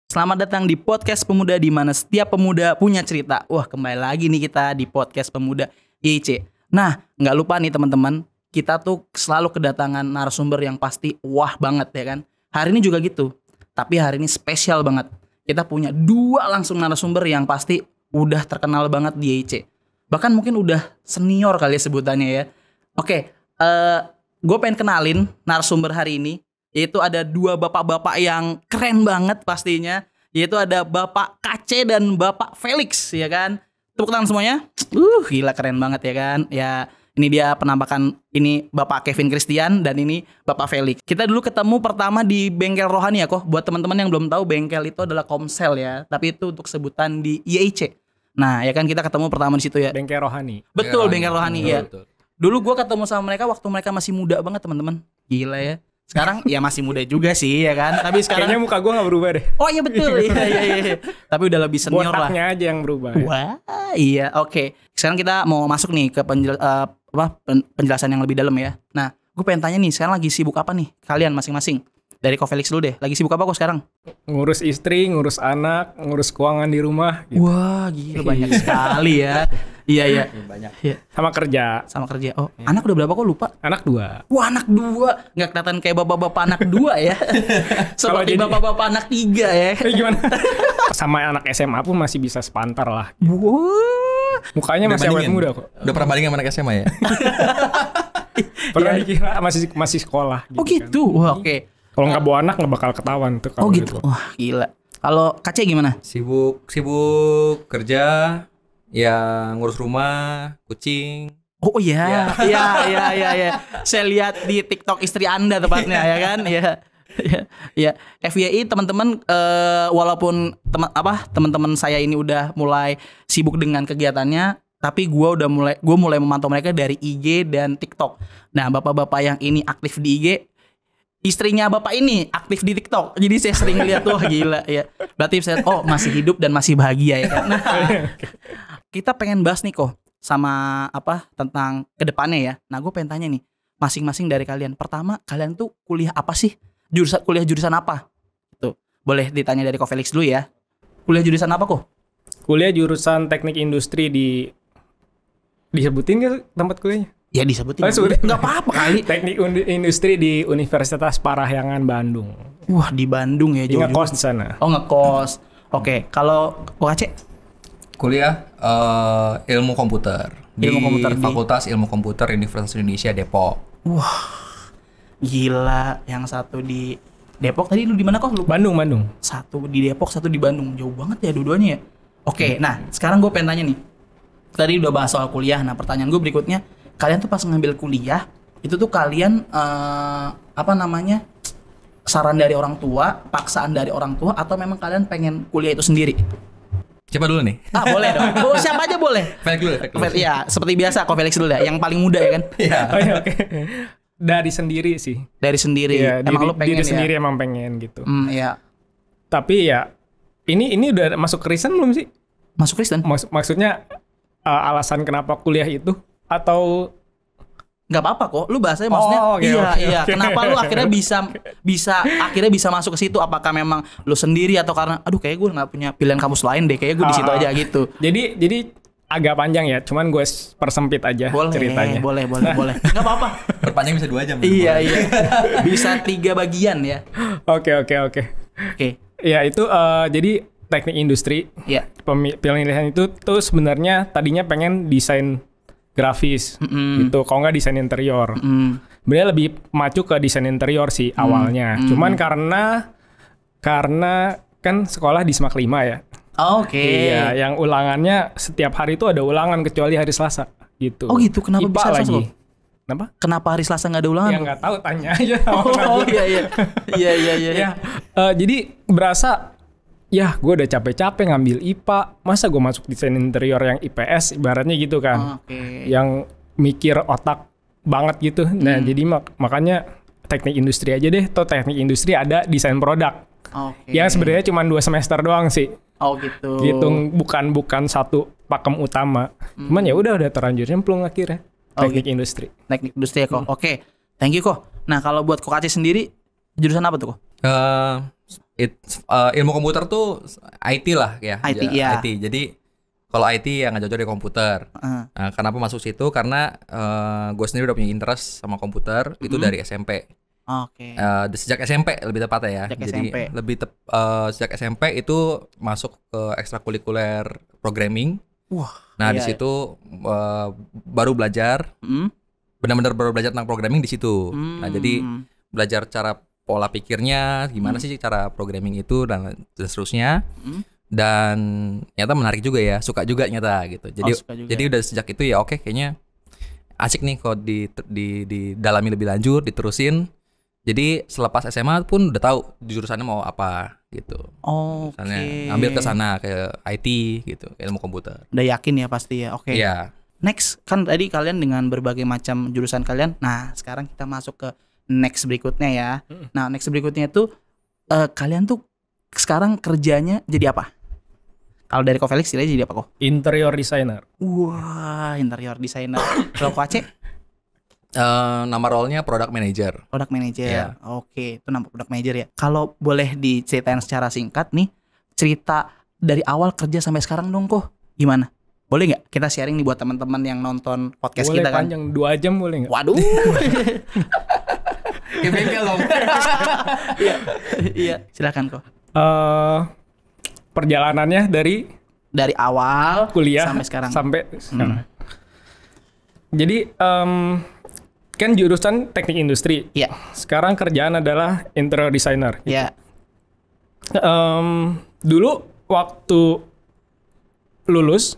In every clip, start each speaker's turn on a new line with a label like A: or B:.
A: Selamat datang di podcast pemuda di mana setiap pemuda punya cerita. Wah, kembali lagi nih kita di podcast pemuda IC. Nah, nggak lupa nih teman-teman, kita tuh selalu kedatangan narasumber yang pasti wah banget ya kan. Hari ini juga gitu, tapi hari ini spesial banget. Kita punya dua langsung narasumber yang pasti udah terkenal banget di IC. Bahkan mungkin udah senior kali ya sebutannya ya. Oke, gue pengen kenalin narasumber hari ini. Yaitu ada dua bapak-bapak yang keren banget pastinya. Yaitu ada Bapak KC dan Bapak Felix ya kan. Tepuk tangan semuanya. Gila keren banget ya kan. Ya ini dia penampakan, ini Bapak Kevin Christian dan ini Bapak Felix. Kita dulu ketemu pertama di Bengkel Rohani ya kok. Buat teman-teman yang belum tahu, bengkel itu adalah Komsel ya. Tapi itu untuk sebutan di IEIC. Nah ya kan kita ketemu pertama di situ ya.
B: Bengkel Rohani.
A: Betul, Bengkel Rohani ya.
C: Betul.
A: Dulu gue ketemu sama mereka waktu mereka masih muda banget teman-teman. Gila ya. Sekarang ya masih muda juga sih ya kan. Tapi sekarang
B: Kayaknya muka gue gak berubah deh.
A: oh iya betul. Iya. Tapi udah lebih senior lah.
B: Botaknya aja yang berubah.
A: Wah iya oke. Sekarang kita mau masuk nih ke penjelasan yang lebih dalam ya. Nah gue pengen tanya nih, sekarang lagi sibuk apa nih kalian masing-masing? Dari Ko Felix dulu deh. Lagi sibuk apa kok sekarang?
B: Ngurus istri, ngurus anak, ngurus keuangan di rumah gitu.
A: Wah gila banyak sekali ya. Iya.
C: Banyak.
A: Iya.
B: Sama kerja.
A: Sama kerja. Oh anak udah berapa kok lupa?
B: Anak 2.
A: Wah anak 2. Nggak kelihatan kayak bapak-bapak anak 2 ya. Seperti
B: jadi-
A: bapak-bapak anak 3 ya.
B: Gimana? Sama anak SMA pun masih bisa sepantar lah.
A: Wah.
B: Mukanya masih awet muda kok.
C: Udah pernah banding sama anak SMA ya?
B: Pernah
A: Iya.
B: dikira masih sekolah gitu.
A: Oh gitu.
B: Kan.
A: Wah oke.
B: Kalau nggak bawa anak nggak bakal ketahuan tuh.
A: Oh
B: kalau
A: gitu. Wah gila. Kalau KC gimana?
C: Sibuk kerja, ya ngurus rumah, kucing.
A: Oh iya. Iya. Saya lihat di TikTok istri Anda tepatnya ya kan? Iya. FYI teman-teman, walaupun teman-teman saya ini udah mulai sibuk dengan kegiatannya, tapi gue mulai memantau mereka dari IG dan TikTok. Nah, bapak-bapak yang ini aktif di IG, istrinya bapak ini aktif di TikTok. Jadi saya sering lihat tuh gila ya. Berarti saya masih hidup dan masih bahagia ya kan. Nah, kita pengen bahas nih kok sama tentang kedepannya ya. Nah, gue pengen tanya nih, masing-masing dari kalian. Pertama, kalian tuh kuliah apa sih? Kuliah jurusan apa? Tuh, boleh ditanya dari Ko Felix dulu ya. Kuliah jurusan apa kok?
B: Kuliah jurusan teknik industri disebutin nggak tempat kuliahnya?
A: Ya disebutin.
B: Oh, sebutin.
A: Nggak apa-apa kali.
B: Teknik industri di Universitas Parahyangan Bandung.
A: Wah, di Bandung ya jauh.
B: Ngekos di sana.
A: Oh, ngekos. Oke, kalau Ko Aceh?
C: Kuliah ilmu komputer di
A: Ilmu komputer di-
C: Fakultas Ilmu Komputer Universitas Indonesia Depok.
A: Gila, yang satu di Depok, tadi lu di mana kok? Lupa.
B: Bandung.
A: Satu di Depok, satu di Bandung. Jauh banget ya dua-duanya ya. Oke, nah sekarang gue pengen tanya nih. Tadi udah bahas soal kuliah. Nah pertanyaan gue berikutnya, kalian tuh pas ngambil kuliah itu tuh kalian saran dari orang tua, paksaan dari orang tua, atau memang kalian pengen kuliah itu sendiri?
C: Siapa dulu nih?
A: Boleh dong. Oh, siapa aja boleh.
C: Felix dulu.
A: Iya, seperti biasa Ko Felix dulu ya, yang paling muda ya kan?
C: Iya.
B: Oh, iya, oke. Dari sendiri sih.
A: Dari sendiri.
B: Iya,
A: Emang lu pengen
B: diri
A: ya?
B: sendiri emang pengen gitu.
A: Iya.
B: Tapi ya ini udah masuk Kristen belum sih?
A: Masuk Kristen?
B: Maksudnya alasan kenapa kuliah itu atau
A: Nggak apa-apa kok. Lu bahasanya maksudnya
B: oke.
A: Kenapa lu akhirnya bisa masuk ke situ? Apakah memang lu sendiri atau karena kayak gue nggak punya pilihan kampus lain deh, kayak gue di situ aja gitu.
B: jadi agak panjang ya, cuman gue persempit aja ceritanya.
A: Boleh. Nggak apa-apa.
C: Perpanjang bisa 2 jam.
A: Iya. Bisa 3 bagian ya.
B: Oke.
A: Oke.
B: Ya itu jadi teknik industri.
A: Iya.
B: Pilihan itu tuh sebenarnya tadinya pengen desain grafis gitu, kalau nggak desain interior. Sebenarnya lebih maju ke desain interior sih awalnya. Cuman karena kan sekolah di Semak 5 ya.
A: Oke.
B: Iya, yang ulangannya setiap hari itu ada ulangan kecuali hari Selasa gitu.
A: Oh gitu, kenapa
B: IPA
A: bisa Selasa,
B: lagi?
A: Bang?
B: Kenapa?
A: Kenapa hari Selasa nggak ada ulangan?
B: Ya nggak tahu, tanya aja.
A: Oh iya.
B: Ya, jadi berasa ya gue udah capek-capek ngambil IPA, masa gue masuk desain interior yang IPS ibaratnya gitu kan.
A: Oke.
B: Yang mikir otak banget gitu. Nah, jadi makanya teknik industri aja deh. Toh teknik industri ada desain produk.
A: Oke.
B: Yang sebenarnya cuma 2 semester doang sih.
A: Oh gitu.
B: Gitu, bukan satu pakem utama. Cuman ya udah terlanjur nyemplung akhirnya. Teknik industri.
A: Teknik industri ya kok. Oke. Thank you kok. Nah, kalau buat Ko Aceh sendiri jurusan apa tuh kok?
C: Ilmu komputer tuh IT lah ya.
A: IT, ya.
C: IT. Jadi kalau IT yang nggak jauh dari komputer. Nah, kenapa masuk situ? Karena gue sendiri udah punya interest sama komputer itu dari SMP.
A: Oke.
C: Sejak SMP lebih tepatnya ya.
A: Sejak
C: Jadi
A: SMP.
C: sejak SMP itu masuk ke ekstrakurikuler programming.
A: Wah.
C: Nah,
A: iya,
C: di situ baru belajar. Benar-benar baru belajar tentang programming di situ. Nah, jadi belajar cara pola pikirnya, gimana sih cara programming itu dan seterusnya. Dan ternyata menarik juga ya, suka juga nyata gitu. Jadi
A: suka juga.
C: jadi udah sejak itu ya oke, kayaknya asik nih kalau didalami lebih lanjut, diterusin. Jadi selepas SMA pun udah tahu jurusannya mau apa gitu. Misalnya ambil ke sana ke IT gitu, ilmu komputer.
A: Udah yakin ya pasti ya. Oke.
C: Iya.
A: Next, kan tadi kalian dengan berbagai macam jurusan kalian. Nah, sekarang kita masuk ke next berikutnya ya. Nah, next berikutnya itu kalian tuh sekarang kerjanya jadi apa? Kalau dari Ko Felix jadi apa kok?
B: Interior designer.
A: Wah, interior designer. Kalau Ko Aceh?
C: Nama role-nya product manager.
A: Product manager.
C: Iya.
A: Oke, itu nama product manager ya. Kalau boleh diceritain secara singkat nih, cerita dari awal kerja sampai sekarang dong kok. Gimana? Boleh nggak kita sharing nih buat teman-teman yang nonton podcast
B: Boleh
A: kita kan?
B: panjang 2 jam boleh nggak?
A: Waduh.
C: Kayak bengkel dong.
A: Iya, silakan kok.
B: Perjalanannya
A: Dari awal
B: kuliah
A: sampai sekarang.
B: Jadi kan jurusan teknik industri.
A: Iya.
B: Sekarang kerjaan adalah interior designer.
A: Iya.
B: Dulu waktu lulus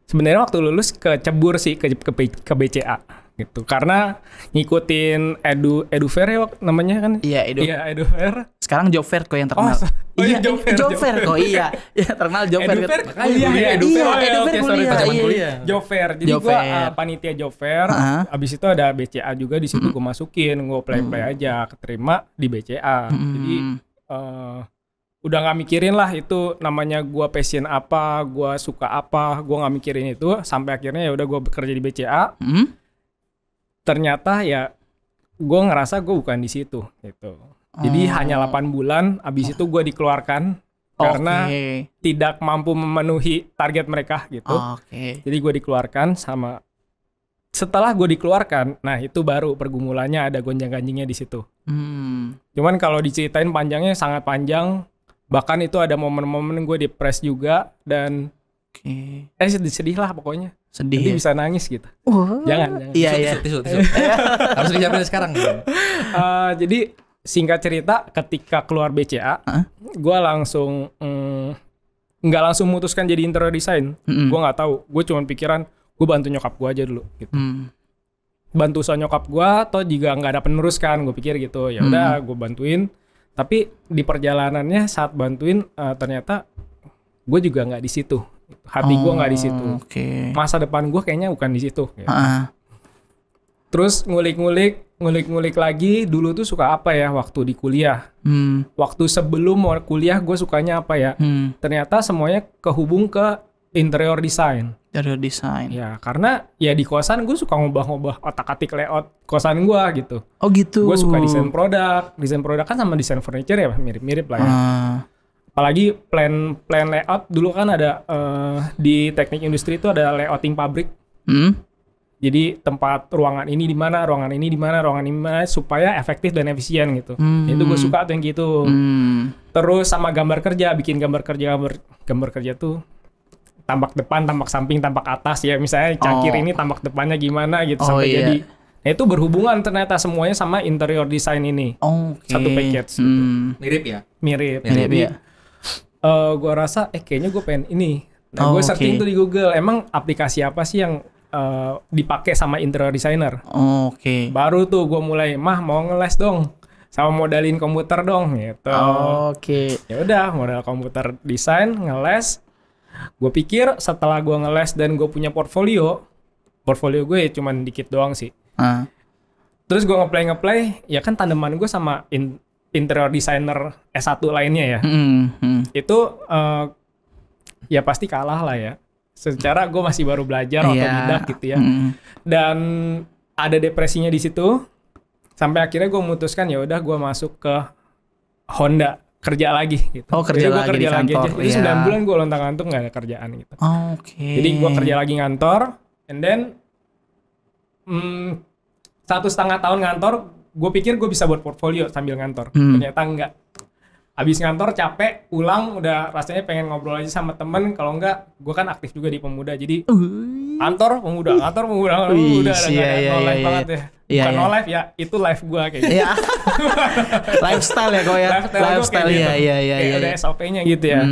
B: sebenarnya waktu lulus kecebur sih ke BCA gitu, karena ngikutin Edufair ya namanya kan.
A: Iya,
B: Edufair.
A: Sekarang job fair kok yang terkenal.
B: Iya,
A: job fair kok. Iya. Ya, terkenal job fair.
B: Edufair
A: Iya, Edufair kuliah.
C: Iya.
B: Job fair. Jadi
A: Job
B: gue
A: fair.
B: panitia job fair. Abis itu ada BCA juga di situ gue masukin, gue play aja, keterima di BCA. Jadi udah nggak mikirin lah itu namanya gue passion apa, gue suka apa, gue nggak mikirin itu sampai akhirnya ya udah gue bekerja di BCA. Ternyata ya gue ngerasa gue bukan di situ gitu. Jadi hanya 8 bulan, abis itu gue dikeluarkan karena tidak mampu memenuhi target mereka gitu. Jadi gue dikeluarkan setelah gue dikeluarkan, nah itu baru pergumulannya ada gonjang-ganjingnya di situ. Cuman kalau diceritain panjangnya sangat panjang, bahkan itu ada momen-momen gue depres juga dan sedih lah pokoknya.
A: Sedih.
B: Nanti
A: Ya?
B: bisa nangis gitu. Jangan.
A: Iya.
C: Tisu. Harus dijawabin sekarang.
B: Jadi singkat cerita, ketika keluar BCA, gue langsung nggak langsung memutuskan jadi interior design. Gue nggak tahu. Gue cuma pikiran gue bantu nyokap gue aja dulu. Gitu. Bantu usaha nyokap gue, atau juga nggak ada penerus kan. Gue pikir gitu. Ya udah, gue bantuin. Tapi di perjalanannya saat bantuin, ternyata gue juga nggak di situ. Hati gue nggak di situ. Masa depan gue kayaknya bukan di situ. Gitu. Terus ngulik-ngulik lagi, dulu tuh suka apa ya waktu di kuliah. Waktu sebelum mau kuliah gue sukanya apa ya. Ternyata semuanya kehubung ke interior design.
A: Interior design.
B: Ya, karena ya di kosan gue suka ngubah-ngubah otak-atik layout kosan gue gitu.
A: Oh gitu.
B: Gue suka desain produk. Desain produk kan sama desain furniture ya mirip-mirip lah ya. Apalagi plan layout dulu kan ada di teknik industri itu ada layouting pabrik. Jadi tempat ruangan ini di mana, ruangan ini di mana, ruangan ini di mana supaya efektif dan efisien gitu. Itu gue suka tuh yang gitu. Terus sama gambar kerja, bikin gambar kerja tuh tampak depan, tampak samping, tampak atas ya. Misalnya cangkir ini tampak depannya gimana gitu sampai jadi. Nah, itu berhubungan ternyata semuanya sama interior design ini. Satu package gitu.
C: Mirip ya?
B: Mirip
A: ya.
B: Gue rasa kayaknya gue pengen ini. Nah, gue searching tuh di Google, emang aplikasi apa sih yang dipakai sama interior designer? Baru tuh gue mulai, mau ngeles dong, sama modalin komputer dong gitu. Ya udah, modal komputer desain, ngeles. Gue pikir setelah gue ngeles dan gue punya portfolio gue ya cuman dikit doang sih. Terus gue ngeplay, ya kan tandeman gue sama interior designer S1 lainnya ya. Itu ya pasti kalah lah ya. Secara gue masih baru belajar otodidak gitu ya. Dan ada depresinya di situ. Sampai akhirnya gue memutuskan ya udah gue masuk ke Honda kerja lagi gitu.
A: Oh, kerja
B: jadi
A: lagi di kantor.
B: Jadi 9 bulan gue lontang-lantung nggak ada kerjaan gitu.
A: Oke.
B: Jadi gue kerja lagi ngantor, and then 1,5 tahun ngantor, gue pikir gue bisa buat portfolio sambil ngantor. Ternyata enggak. Habis ngantor capek, pulang udah rasanya pengen ngobrol aja sama temen. Kalau enggak, gue kan aktif juga di Pemuda. Jadi kantor pemuda udah no life banget ya. Bukan no life ya, itu life gue kayaknya.
A: Iya. Lifestyle ya kok ya. Lifestyle ya.
B: Ada SOP-nya gitu ya.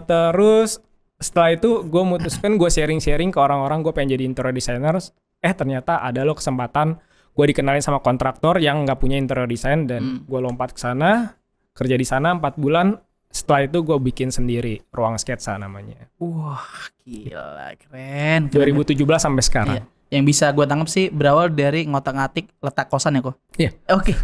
B: Terus setelah itu gue memutuskan gue sharing ke orang-orang, gue pengen jadi interior designer. Ternyata ada loh kesempatan gue dikenalin sama kontraktor yang nggak punya interior design, dan gue lompat ke sana, kerja di sana 4 bulan. Setelah itu gue bikin sendiri Ruang Sketsa namanya.
A: Wah, gila, keren.
B: 2017 sampai sekarang.
A: Iya. Yang bisa gue tangkap sih berawal dari ngotak-ngatik letak kosan ya kok.
B: Iya.
A: Oke.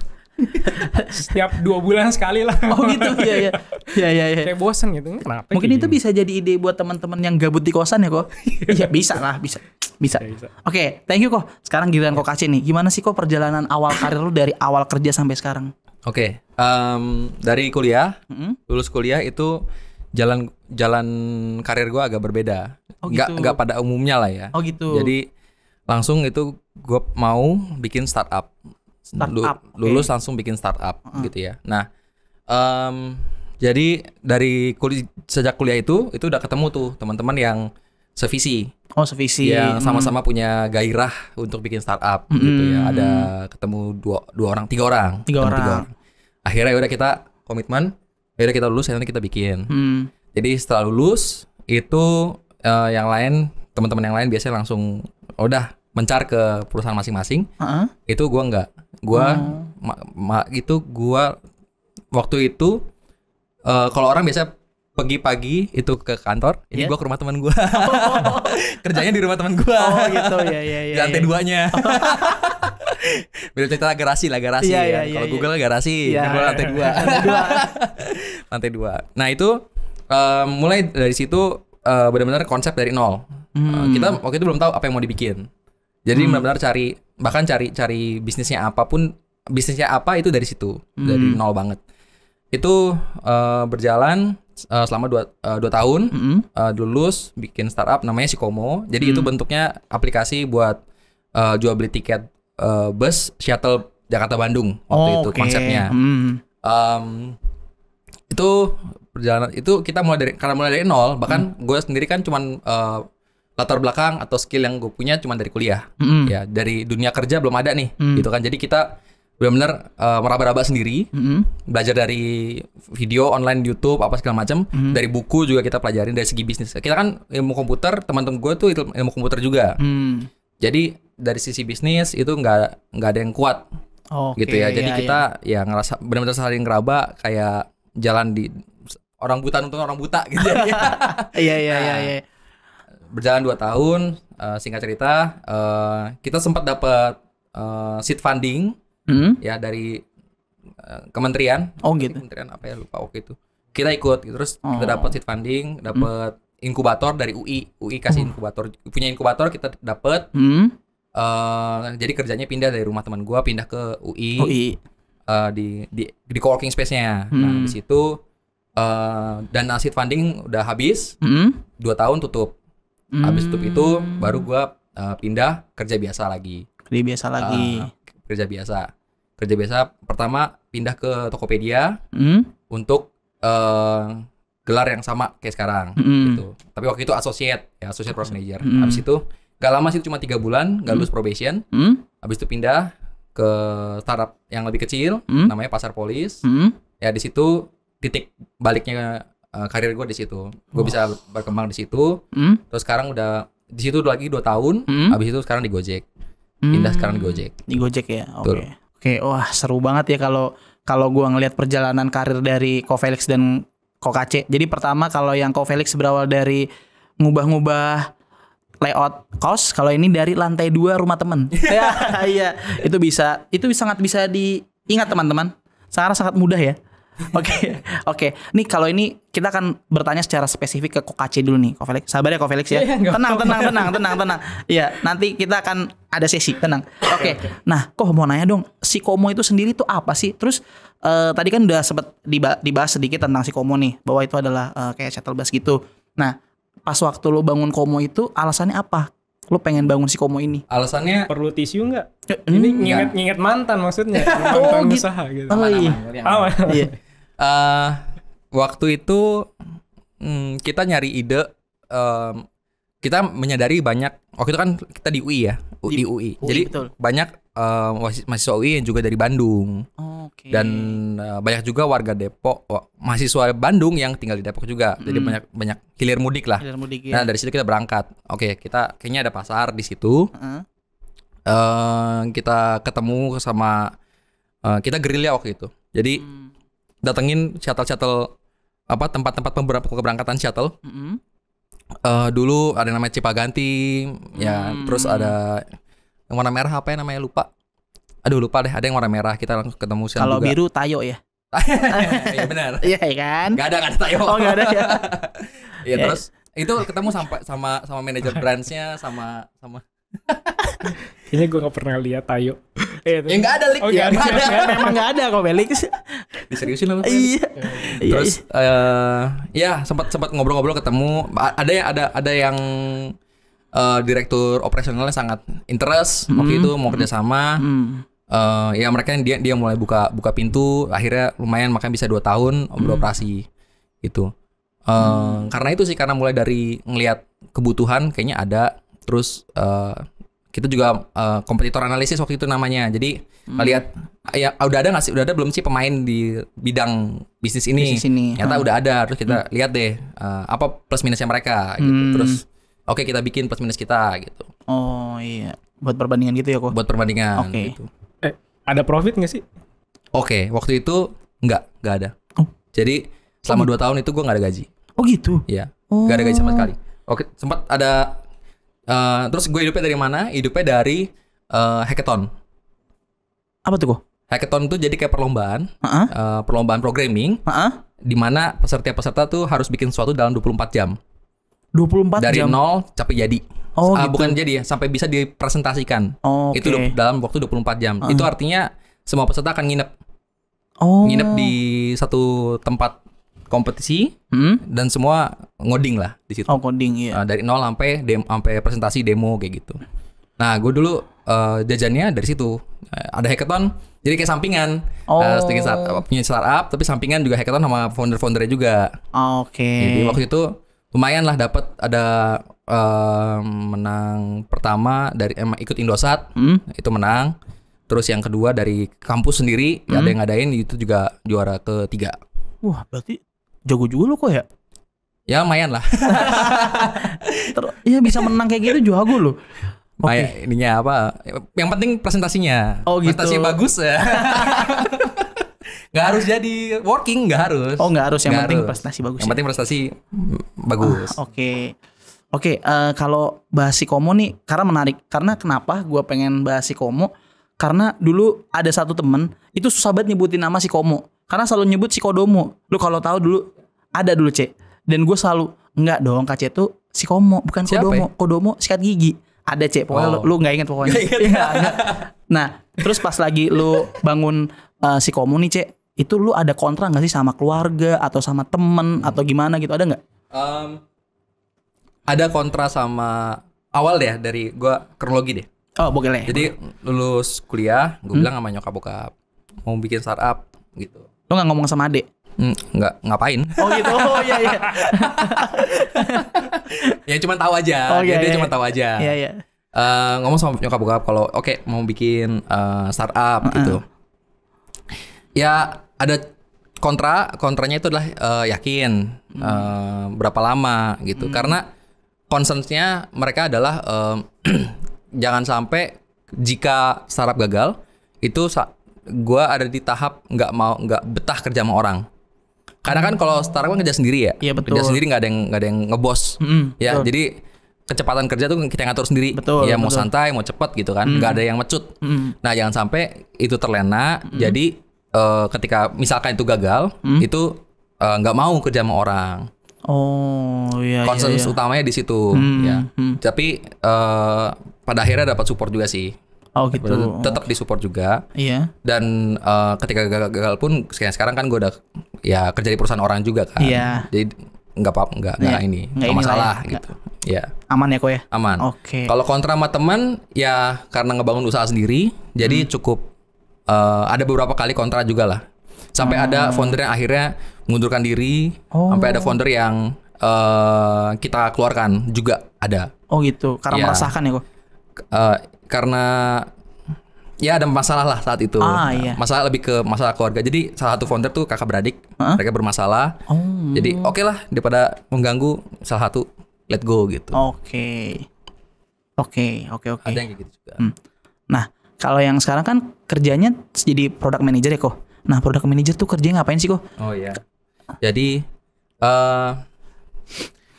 B: Setiap 2 bulan sekali lah.
A: Oh gitu, iya.
B: Kayak bosen gitu. Kenapa?
A: Mungkin itu bisa jadi ide buat teman-teman yang gabut di kosan ya kok. Iya, bisa. Oke, thank you kok. Sekarang giliran kok Kace nih. Gimana sih kok perjalanan awal karir lu dari awal kerja sampai sekarang?
C: Oke, dari kuliah, lulus kuliah itu jalan karir gue agak berbeda.
A: Oh, gitu.
C: Nggak pada umumnya lah ya.
A: Oh gitu.
C: Jadi langsung itu gue mau bikin startup. Lulus langsung bikin startup gitu ya. Nah, jadi dari sejak kuliah itu udah ketemu tuh teman-teman yang sevisi.
A: Oh, sevisi.
C: Yang sama-sama punya gairah untuk bikin startup gitu ya. Ada ketemu tiga orang. Akhirnya udah kita komitmen, udah kita lulus, nanti kita bikin. Jadi setelah lulus itu teman-teman yang lain biasanya langsung udah mencar ke perusahaan masing-masing. Itu gua enggak. Gua waktu itu kalau orang biasa pergi pagi itu ke kantor, ini gua ke rumah teman gua. Kerjanya di rumah teman gua. Oh gitu, ya. Di lantai 2-nya. Beda cerita garasi ya. Kalau Google garasi, gua lantai 2. Lantai 2. Nah, itu mulai dari situ benar-benar konsep dari nol. Kita waktu itu belum tahu apa yang mau dibikin. Jadi benar-benar cari bisnisnya apa itu dari situ, dari nol banget. Itu berjalan selama 2 tahun, lulus bikin startup namanya Sikomo. Jadi itu bentuknya aplikasi buat jual beli tiket bus shuttle Jakarta Bandung waktu itu konsepnya. Itu perjalanan itu kita mulai dari nol. Bahkan gue sendiri kan cuman latar belakang atau skill yang gue punya cuman dari kuliah. Ya, dari dunia kerja belum ada nih, gitu kan. Jadi kita benar-benar meraba-raba sendiri, belajar dari video online YouTube apa segala macam, dari buku juga kita pelajarin dari segi bisnis. Kita kan ilmu komputer, teman-teman gue tuh ilmu komputer juga. Jadi dari sisi bisnis itu nggak ada yang kuat, gitu ya. Jadi kita ya ngerasa benar-benar saling ngeraba kayak jalan di orang buta nonton orang buta gitu ya.
A: Iya.
C: Berjalan 2 tahun, singkat cerita, kita sempat dapat seed funding. Ya dari kementerian. Oh gitu. Kementerian apa ya, lupa waktu itu. Kita ikut terus kita dapat seed funding, dapat inkubator dari UI kasih inkubator, punya inkubator kita dapat. Jadi kerjanya pindah dari rumah teman gua pindah ke UI. Di co-working space-nya. Nah, di situ dana seed funding udah habis. 2 tahun tutup. Habis tutup itu baru gua pindah kerja biasa lagi. Kerja biasa pertama pindah ke Tokopedia untuk gelar yang sama kayak sekarang gitu. Tapi waktu itu associate product manager. Habis itu gak lama sih, cuma 3 bulan, gak lulus probation. Habis itu pindah ke startup yang lebih kecil, namanya Pasar Polis. Ya di situ titik baliknya karir gue di situ. Gue bisa berkembang di situ. Terus sekarang udah di situ lagi 2 tahun. Habis itu sekarang di Gojek. Pindah sekarang di Gojek.
A: Di Gojek ya. Oke. Wah, seru banget ya kalau gua ngelihat perjalanan karir dari Ko Felix dan Ko Kace. Jadi pertama kalau yang Ko Felix berawal dari ngubah-ngubah layout kos, kalau ini dari lantai 2 rumah temen. Iya. Itu sangat bisa diingat teman-teman. Sekarang sangat mudah ya. Oke. Nih kalau ini kita akan bertanya secara spesifik ke Kokace dulu nih, Ko Felix. Sabar ya Ko Felix ya.
B: Iya, nggak
A: Tenang. Iya, nanti kita akan ada sesi, tenang. Oke. Nah, kok mau nanya dong, si Komo itu sendiri tuh apa sih? Terus tadi kan udah sempat dibahas sedikit tentang si Komo nih, bahwa itu adalah kayak shuttle bus gitu. Nah, pas waktu lo bangun Komo itu alasannya apa? Lo pengen bangun si Komo ini?
C: Alasannya
B: Perlu tisu nggak? Ini nginget mantan maksudnya, mantan
A: gitu.
B: usaha gitu.
A: Oh iya. Iya.
C: Waktu itu kita nyari ide, kita menyadari banyak. Waktu itu kan kita di UI ya, di UI. Jadi
A: betul.
C: banyak mahasiswa UI yang juga dari Bandung.
A: Oke.
C: Dan banyak juga warga Depok, mahasiswa Bandung yang tinggal di Depok juga. Jadi banyak hilir mudik lah.
A: Hilir mudik, ya.
C: Nah dari situ kita berangkat. Oke, kita kayaknya ada pasar di situ. Kita ketemu sama kita gerilya waktu itu. Jadi datengin shuttle tempat-tempat keberangkatan shuttle. Dulu ada namanya Cipaganti, ya. Terus ada yang warna merah apa ya namanya, lupa. Aduh lupa deh, ada yang warna merah. Kita langsung ketemu juga.
A: Kalau biru Tayo ya.
C: Iya benar.
A: Iya kan?
C: Gak ada Tayo.
A: Oh gak ada ya.
C: Iya terus itu ketemu sama manajer branchnya sama.
B: Kayaknya gue gak pernah lihat Tayo.
C: Ya nggak ada lik.
B: Oh,
C: Ya
B: nggak
C: nggak ada.
A: Memang gak ada kok Felix.
C: Diseriusin loh.
A: Iya.
C: Terus ya sempat ngobrol-ngobrol, ketemu. Ada yang direktur operasionalnya sangat interest waktu itu mau kerjasama. Ya mereka dia mulai buka pintu. Akhirnya lumayan, makanya bisa 2 tahun beroperasi gitu. Karena itu sih, karena mulai dari ngelihat kebutuhan kayaknya ada. Terus kita juga kompetitor analisis waktu itu namanya. Jadi lihat ya udah ada nggak sih, udah ada belum sih pemain di bidang bisnis ini. Ternyata udah ada. Terus kita lihat deh apa plus minusnya mereka gitu. Terus oke, kita bikin plus minus kita gitu.
A: Oh iya, buat perbandingan gitu ya kok.
C: Buat perbandingan
A: Oke.
C: gitu.
B: Ada profit nggak sih?
C: Oke, waktu itu nggak ada.
A: Oh.
C: Jadi selama 2 tahun itu gue nggak ada gaji.
A: Oh gitu.
C: Iya,
A: Oh.
C: nggak ada gaji sama sekali. Oke, sempat ada. Terus gue hidupnya dari mana? Hidupnya dari hackathon.
A: Apa tuh kok?
C: Hackathon tuh jadi kayak perlombaan, perlombaan programming, di mana peserta tuh harus bikin sesuatu dalam 24 jam.
A: 24
C: Dari
A: jam.
C: nol sampai jadi.
A: Oh gitu.
C: Bukan jadi ya, sampai bisa dipresentasikan.
A: Oh,
C: Itu dalam waktu 24 jam. Itu artinya semua peserta akan nginep di satu tempat kompetisi, dan semua ngoding lah di situ.
A: Oh, coding iya.
C: Dari nol sampai presentasi demo kayak gitu. Nah, gue dulu jajannya dari situ. Ada hackathon, jadi kayak sampingan. Sedikit punya startup, tapi sampingan juga hackathon sama founder-foundernya juga.
A: Oke.
C: Jadi waktu itu lumayan lah, dapat ada menang pertama dari ikut Indosat, itu menang. Terus yang kedua dari kampus sendiri, ada yang ngadain, itu juga juara ketiga.
A: Wah, berarti jago juga lo kok ya?
C: Ya lumayan lah.
A: Iya bisa menang kayak gitu jago lo.
C: Oke. Ininya apa? Yang penting presentasinya.
A: Oh gitu.
C: Presentasinya bagus ya. Nggak harus jadi working, nggak harus.
A: Oh nggak harus, yang
C: Nggak
A: penting
C: harus.
A: prestasi bagus.
C: Yang penting prestasi bagus.
A: Oke, kalau bahas si Komo nih, karena menarik. Karena kenapa gue pengen bahas si Komo? Karena dulu ada satu temen itu susah banget nyebutin nama si Komo. Karena selalu nyebut si Kodomo. Lu kalau tahu dulu ada dulu C. Dan gue selalu enggak dong, Kak C tuh si Komo bukan
C: Siapa
A: Kodomo.
C: ya?
A: Kodomo sikat gigi. Ada C, pokoknya lu nggak inget pokoknya. Iya, enggak. Nah, terus pas lagi lu bangun si Komo nih C, itu lu ada kontra nggak sih sama keluarga atau sama temen atau gimana gitu, ada nggak?
C: Ada kontra sama awal deh, dari gue kronologi deh.
A: Oh boleh.
C: Jadi lulus kuliah, gue bilang sama nyokap bokap mau bikin startup gitu.
A: Lu nggak ngomong sama adek?
C: Nggak, ngapain?
A: Oh gitu. Oh iya.
C: Ya cuma tahu aja.
A: Oh, iya,
C: dia
A: iya.
C: cuma tahu aja.
A: Iya.
C: Ngomong sama nyokap bokap kalau oke, mau bikin startup gitu. Ya ada kontranya itu adalah yakin berapa lama gitu. Karena concern-nya mereka adalah jangan sampai jika startup gagal itu gue ada di tahap nggak betah kerja sama orang. Karena kan kalau startup kan kerja sendiri ya.
A: Iya, betul.
C: Kerja sendiri nggak ada yang ngebos. Ya
A: betul.
C: jadi kecepatan kerja tuh kita ngatur sendiri.
A: Betul,
C: ya mau
A: betul.
C: santai mau cepet gitu kan. Nggak ada yang mecut. Nah jangan sampai itu terlena. Jadi ketika misalkan itu gagal, itu nggak mau kerja sama orang.
A: Oh iya.
C: Concern
A: iya.
C: utamanya di situ ya. Tapi pada akhirnya dapat support juga sih.
A: Oh gitu.
C: Tetap disupport juga.
A: Iya.
C: Dan ketika gagal pun sekarang kan gue udah ya kerja di perusahaan orang juga kan.
A: Iya.
C: Jadi nggak apa nggak masalah
A: ya.
C: gitu. Ya.
A: Aman ya kok ya.
C: Aman.
A: Oke.
C: Kalau kontra sama teman ya karena ngebangun usaha sendiri, jadi cukup ada beberapa kali kontra juga lah. Sampai ada founder yang akhirnya mengundurkan diri, sampai ada founder yang kita keluarkan juga ada.
A: Oh gitu, karena
C: Ya.
A: meresahkan ya kok.
C: Karena ya ada masalah lah saat itu.
A: Iya.
C: Masalah lebih ke masalah keluarga. Jadi salah satu founder tuh kakak beradik, mereka bermasalah. Jadi oke lah daripada mengganggu salah satu, let go gitu.
A: Oke.
C: Ada yang kayak gitu juga.
A: Nah, kalau yang sekarang kan kerjanya jadi product manager ya kok. Nah, product manager tuh kerjanya ngapain sih kok?
C: Oh iya. Jadi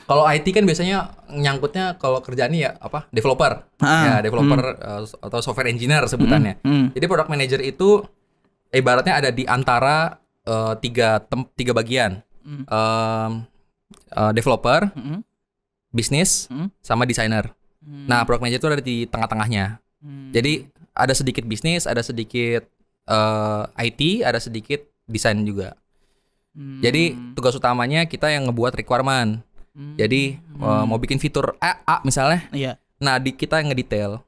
C: kalau IT kan biasanya nyangkutnya kalau kerjaannya ya apa? Developer. Ya, developer atau software engineer sebutannya. Jadi product manager itu ibaratnya ada di antara tiga bagian. Developer, bisnis, sama designer. Nah, product manager itu ada di tengah-tengahnya. Jadi ada sedikit bisnis, ada sedikit IT, ada sedikit desain juga. Jadi tugas utamanya kita yang ngebuat requirement. Jadi mau bikin fitur A misalnya.
A: Iya.
C: Nah kita yang ngedetail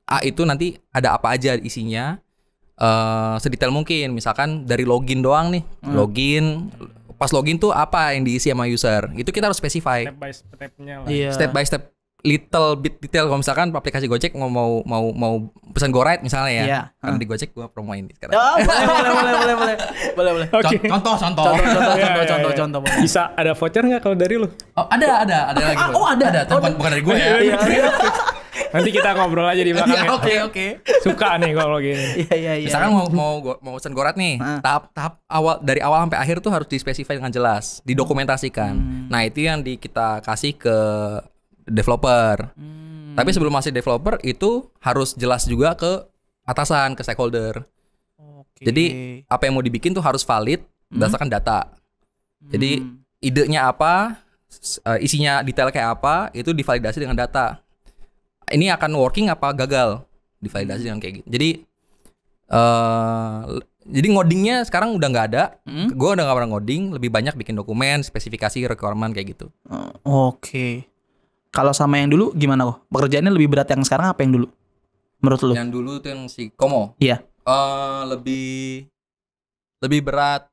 C: A itu nanti ada apa aja isinya, sedetail mungkin. Misalkan dari login doang nih, login. Pas login tuh apa yang diisi sama user, itu kita harus specify.
B: Step by stepnya lah.
A: Iya.
C: Step by step, little bit detail. Kalau misalkan aplikasi Gojek mau pesan GoRide misalnya ya,
A: Iya.
C: karena di Gojek gua promoin sekarang.
A: Oh, boleh.
B: Oke.
C: Contoh.
A: Contoh.
B: Bisa ada voucher nggak kalau dari lu?
C: Oh, ada lagi.
A: Ada.
C: Bukan dari gue ya.
A: Iya.
B: Nanti kita ngobrol aja di belakang ya.
C: Oke.
B: Suka nih kalau gini.
A: Iya.
C: Misalkan mau pesan GoRide nih, tahap awal dari awal sampai akhir tuh harus dispesifikasi dengan jelas, didokumentasikan. Nah, itu yang kita kasih ke developer. Tapi sebelum masih developer itu harus jelas juga ke atasan, ke stakeholder. Jadi apa yang mau dibikin tuh harus valid berdasarkan data. Jadi idenya apa, isinya detail kayak apa, itu divalidasi dengan data. Ini akan working apa gagal, divalidasi dengan kayak gitu. Jadi ngodingnya sekarang udah nggak ada. Gue udah nggak pernah ngoding, lebih banyak bikin dokumen, spesifikasi, requirement kayak gitu.
A: Oke. Kalau sama yang dulu gimana kok? Pekerjaannya lebih berat yang sekarang apa yang dulu? Menurut lu?
C: Yang dulu tuh yang si Komo.
A: Iya.
C: Lebih berat.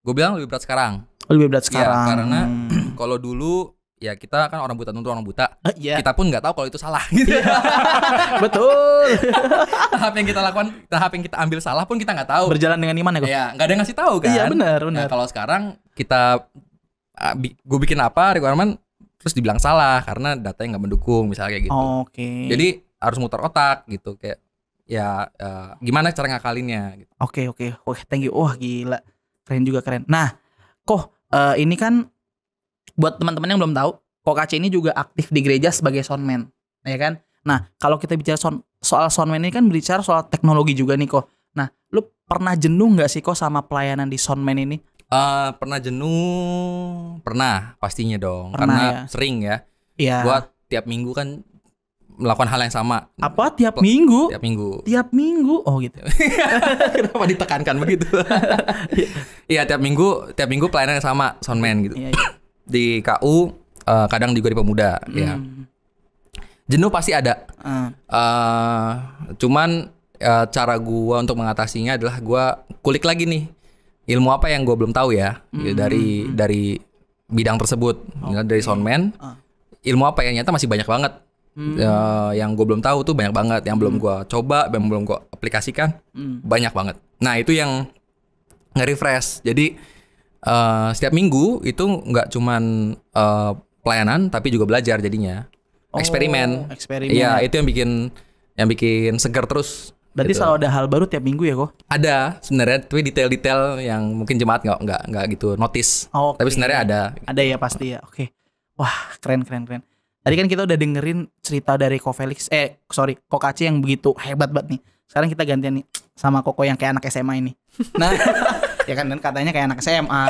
C: Gue bilang lebih berat sekarang.
A: Lebih berat sekarang.
C: Ya, karena kalau dulu ya kita kan orang buta nuntut orang buta.
A: Iya.
C: Kita pun nggak tahu kalau itu salah. Gitu.
A: Betul.
C: Tahap yang kita lakukan, tahap yang kita ambil salah pun kita nggak tahu.
A: Berjalan dengan iman ya kok?
C: Ya nggak ada yang ngasih tahu kan.
A: Iya benar.
C: Nah kalau sekarang kita gue bikin apa requirement terus dibilang salah karena datanya nggak mendukung misalnya kayak gitu.
A: Oke.
C: Jadi harus muter otak gitu kayak ya gimana cara ngakalinnya gitu.
A: Oke. Wah, thank you. Wah, gila. Keren juga keren. Nah, kok ini kan buat teman-teman yang belum tahu, Kok Aceh ini juga aktif di gereja sebagai soundman, ya kan? Nah, kalau kita bicara soal soundman ini kan bicara soal teknologi juga nih kok. Nah, lu pernah jenuh nggak sih kok sama pelayanan di soundman ini?
C: Pernah jenuh, pernah pastinya dong,
A: Pernah,
C: karena
A: ya?
C: sering ya.
A: Iya.
C: Gua tiap minggu kan melakukan hal yang sama.
A: Apa tiap minggu?
C: Tiap minggu.
A: Tiap minggu? Oh gitu.
C: Kenapa ditekankan begitu? Iya tiap minggu pelayanan yang sama soundman gitu.
A: Iya.
C: Di KU kadang juga di Pemuda ya. Jenuh pasti ada. Cuman cara gua untuk mengatasinya adalah gua kulik lagi nih ilmu apa yang gua belum tahu ya dari bidang tersebut. Dari soundman. Ilmu apa yang nyata masih banyak banget. Yang gue belum tahu tuh banyak banget, yang belum gue coba, yang belum gue aplikasikan banyak banget. Nah itu yang nge-refresh. Jadi setiap minggu itu nggak cuman pelayanan, tapi juga belajar jadinya. Eksperimen. Iya itu yang bikin segar terus.
A: Berarti
C: gitu.
A: selalu ada hal baru tiap minggu ya kok?
C: Ada sebenarnya, tapi detail-detail yang mungkin jemaat nggak gitu notice. Tapi sebenarnya ada.
A: Ada ya pasti ya. Oke. Wah keren. Tadi kan kita udah dengerin cerita dari Kok Aceh yang begitu hebat banget nih. Sekarang kita gantian nih sama Koko yang kayak anak SMA ini. Nah, ya kan katanya kayak anak SMA.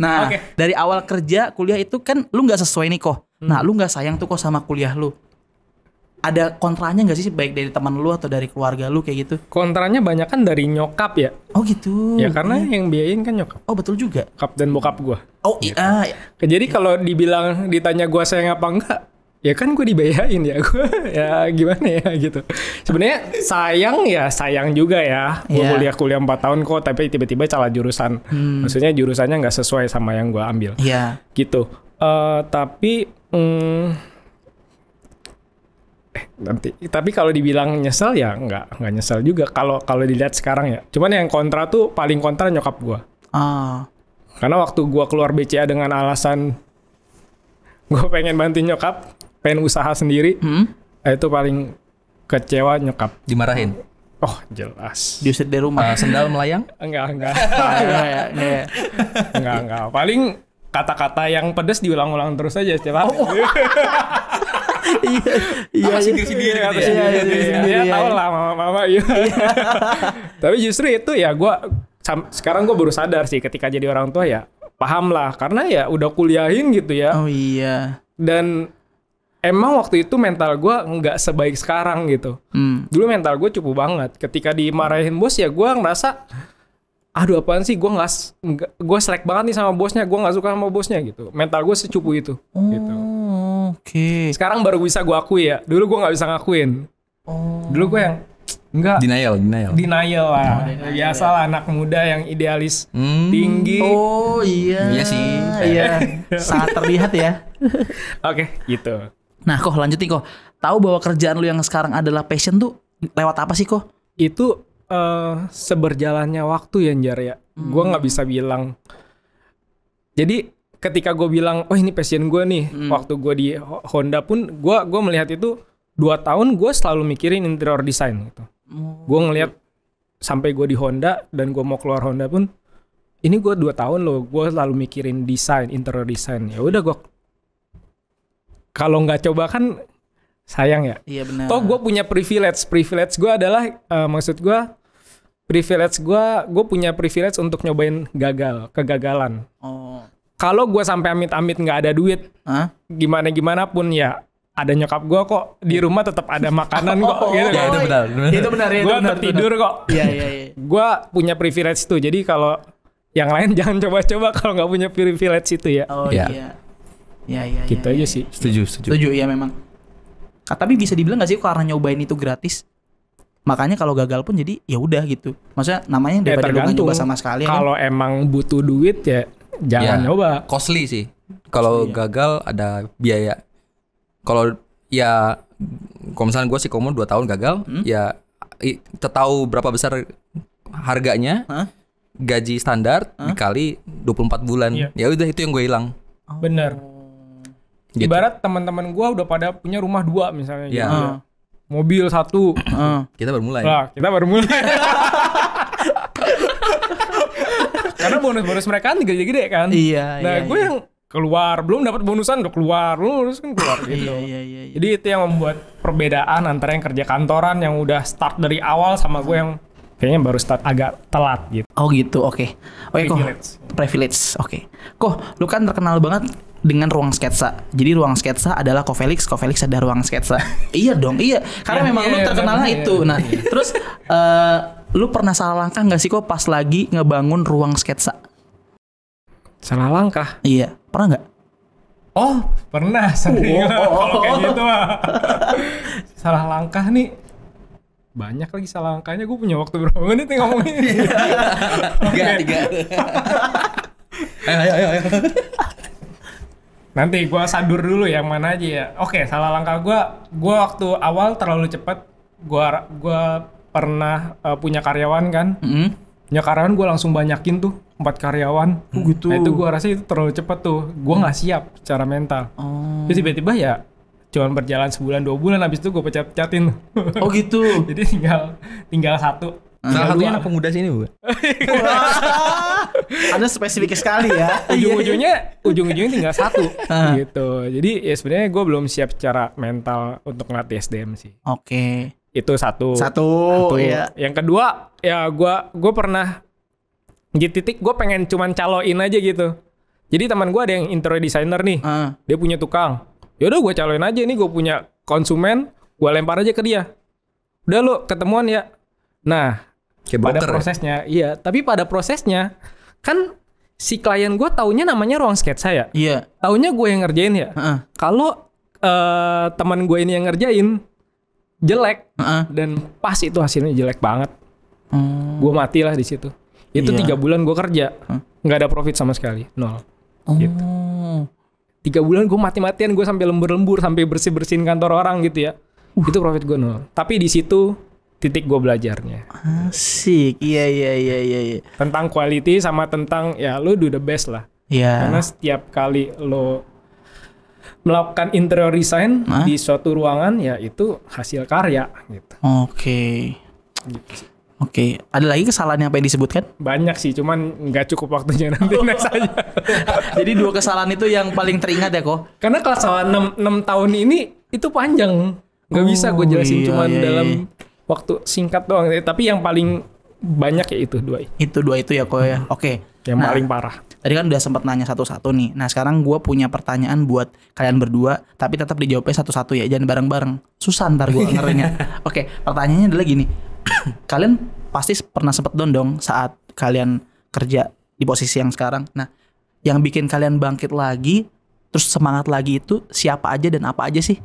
A: Nah, dari awal kerja kuliah itu kan lu nggak sesuai nih kok. Nah, lu nggak sayang tuh kok sama kuliah lu. Ada kontranya nggak sih baik dari teman lu atau dari keluarga lu kayak gitu?
B: Kontranya banyak kan dari nyokap ya.
A: Oh gitu.
B: Ya karena yang biayain kan nyokap.
A: Oh betul juga.
B: Nyokap dan bokap gue.
A: Oh iya.
B: Jadi kalau ditanya gue sayang apa enggak, ya kan gue dibayain ya. Gue ya gimana ya gitu. Sebenarnya sayang juga ya. Gue kuliah 4 tahun kok, tapi tiba-tiba salah jurusan. Maksudnya jurusannya nggak sesuai sama yang gue ambil.
A: Iya.
B: Gitu. Tapi kalau dibilang nyesel ya nggak nyesel juga kalau dilihat sekarang ya. Cuman yang kontra tuh paling kontra nyokap gue. Karena waktu gue keluar BCA dengan alasan gue pengen bantuin nyokap, pengen usaha sendiri, itu paling kecewa nyokap.
C: Dimarahin?
B: Oh jelas.
A: Diusir dari rumah.
C: Sendal melayang?
B: Enggak. Enggak. Paling kata-kata yang pedes diulang-ulang terus aja setiap hari.
C: Iya. Sindir-sindir.
B: Iya, tahu lah mama. Iya. Tapi justru itu ya sekarang gue baru sadar sih ketika jadi orang tua ya paham lah karena ya udah kuliahin gitu ya.
A: Oh iya.
B: Dan emang waktu itu mental gue nggak sebaik sekarang gitu. Dulu mental gue cupu banget. Ketika dimarahin bos ya gue ngerasa aduh apaan sih gue selek banget nih sama bosnya, gue nggak suka sama bosnya gitu. Mental gue secupu itu. Gitu.
A: Oke.
B: Sekarang baru bisa gue akui ya. Dulu gue nggak bisa ngakuin. Dulu gue yang enggak. Denial lah. Biasalah anak muda yang idealis tinggi.
A: Oh iya.
C: Iya sih.
A: Iya. Sangat terlihat ya.
B: Oke, gitu.
A: Nah, kok lanjut nih kok. Tahu bahwa kerjaan lu yang sekarang adalah passion tuh lewat apa sih kok?
B: Itu seberjalannya waktu ya Njar ya. Gue nggak bisa bilang. Jadi ketika gue bilang, oh ini passion gue nih. Waktu gue di Honda pun, gue melihat itu 2 tahun gue selalu mikirin interior design gitu. Gue ngelihat sampai gue di Honda dan gue mau keluar Honda pun, ini gue 2 tahun loh, gue selalu mikirin desain, interior design. Ya udah gue, kalau nggak coba kan sayang ya.
A: Iya benar.
B: Toh gue punya privilege gue adalah, maksud gue punya privilege untuk nyobain kegagalan.
A: Oh.
B: Kalau gue sampai amit-amit nggak ada duit, gimana pun ya ada nyokap gue kok di rumah tetap ada makanan kok. Gitu.
C: Ya itu benar.
A: Itu benar ya.
B: Gue tetap tidur kok.
A: Iya.
B: Gue punya privilege itu. Jadi kalau yang lain jangan coba-coba kalau nggak punya privilege itu ya.
A: Oh iya. Iya.
B: Gitu aja sih.
C: Setuju
A: ya memang. Tapi bisa dibilang nggak sih karena nyobain itu gratis? Makanya kalau gagal pun jadi ya udah gitu. Maksudnya namanya daripada lu nggak coba sama sekali.
B: Kalau kan? Emang butuh duit ya jangan nyoba.
C: Costly sih. Kalau gagal ada biaya. Kalau misalnya gue psikomo 2 tahun gagal, ya tahu berapa besar harganya, gaji standar dikali 24 bulan. Ya udah itu yang gue hilang.
B: Bener. Gitu. Ibarat teman-teman gue udah pada punya rumah 2 misalnya.
C: Ya.
B: Gitu. Mobil 1.
C: Kita baru mulai.
B: Kita baru mulai. Karena bonus mereka kan gede-gede kan.
A: Iya.
B: Nah gue yang keluar belum dapat bonusan udah keluar gitu.
A: Iya.
B: Jadi itu yang membuat perbedaan antara yang kerja kantoran yang udah start dari awal sama gue yang kayaknya baru start agak telat gitu.
A: Oh gitu, oke. Privilege. Oke. Kok lu kan terkenal banget dengan ruang sketsa. Jadi ruang sketsa adalah Kofelix ada ruang sketsa. Iya dong, iya. Karena memang lu terkenalnya itu. Nah, terus lu pernah salah langkah nggak sih kok pas lagi ngebangun ruang sketsa?
B: Salah langkah?
A: Iya, pernah nggak?
B: Oh, pernah. Sering kalau kayak gitu mah. Salah langkah nih. Banyak lagi salah langkahnya. Gue punya waktu berapa menit nih ngomongin.
C: 3. Ayo.
B: Nanti gue sadur dulu yang mana aja ya. Oke, salah langkah gue waktu awal terlalu cepat. Gue pernah punya karyawan kan. Punya karyawan gue langsung banyakin tuh 4 karyawan.
A: Gitu.
B: Nah itu gue rasa itu terlalu cepat tuh. Gue nggak siap secara mental. Terus tiba-tiba ya cuman berjalan sebulan 2 bulan, habis itu gue pecat-pecatin.
A: Oh gitu.
B: Jadi tinggal 1.
C: Salah satunya anak pemuda sini bu.
A: Anda spesifik sekali ya.
B: Ujung-ujungnya tinggal 1 gitu. Jadi ya sebenarnya gue belum siap secara mental untuk ngelatih SDM sih.
A: Oke.
B: Itu satu.
A: Iya.
B: Yang kedua, ya gue pernah di titik gue pengen cuman caloin aja gitu. Jadi teman gue ada yang interior designer nih, dia punya tukang. Yaudah gue caloin aja nih, gue punya konsumen, gue lempar aja ke dia. Udah lo ketemuan ya. Nah, pada prosesnya, iya. Tapi pada prosesnya kan si klien gue taunya namanya ruang sketsa ya.
A: Iya.
B: Taunya gue yang ngerjain ya. Kalau teman gue ini yang ngerjain jelek dan pas itu hasilnya jelek banget. Gue matilah di situ. Itu 3 bulan gue kerja, nggak ada profit sama sekali, 0. Gitu. 3 bulan gue mati-matian, gue sampai lembur-lembur, sampai bersih-bersihin kantor orang gitu ya. Itu profit gue 0. Tapi di situ titik gue belajarnya.
A: Asik, iya.
B: Tentang quality sama tentang ya lo do the best lah.
A: Iya.
B: Karena setiap kali lo melakukan interior design di suatu ruangan ya itu hasil karya gitu.
A: Oke. Oke, ada lagi kesalahan yang apa yang disebutkan?
B: Banyak sih, cuman nggak cukup waktunya nanti next aja.
A: Jadi 2 kesalahan itu yang paling teringat ya kok?
B: Karena kesalahan 6 tahun ini itu panjang, nggak bisa gue jelasin cuman dalam waktu singkat doang. Tapi yang paling banyak ya itu 2.
A: Itu 2 itu ya kok ya. Oke.
B: Yang paling parah.
A: Tadi kan udah sempat nanya satu-satu nih. Nah sekarang gue punya pertanyaan buat kalian berdua, tapi tetap dijawabnya satu-satu ya, jangan bareng-bareng. Susah ntar gue ngerinya. Oke, pertanyaannya adalah gini. Kalian pasti pernah sempat down dong saat kalian kerja di posisi yang sekarang. Nah, yang bikin kalian bangkit lagi, terus semangat lagi itu siapa aja dan apa aja sih?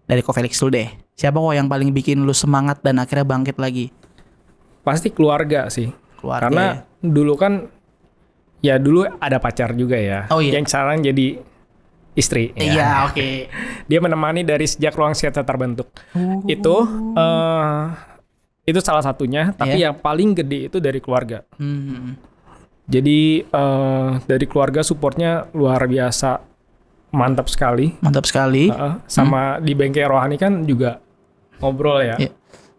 A: Dari Ko Felix dulu deh. Siapa kok yang paling bikin lu semangat dan akhirnya bangkit lagi?
B: Pasti keluarga sih.
A: Keluarga.
B: Karena dulu kan ya dulu ada pacar juga ya.
A: Oh iya.
B: Yang sekarang jadi istri.
A: Iya, oke.
B: Dia menemani dari sejak ruang sketsa terbentuk. Itu salah satunya, tapi yang paling gede itu dari keluarga. Jadi dari keluarga supportnya luar biasa, mantap sekali.
A: Mantap sekali.
B: Sama di Bengkel Rohani kan juga ngobrol ya.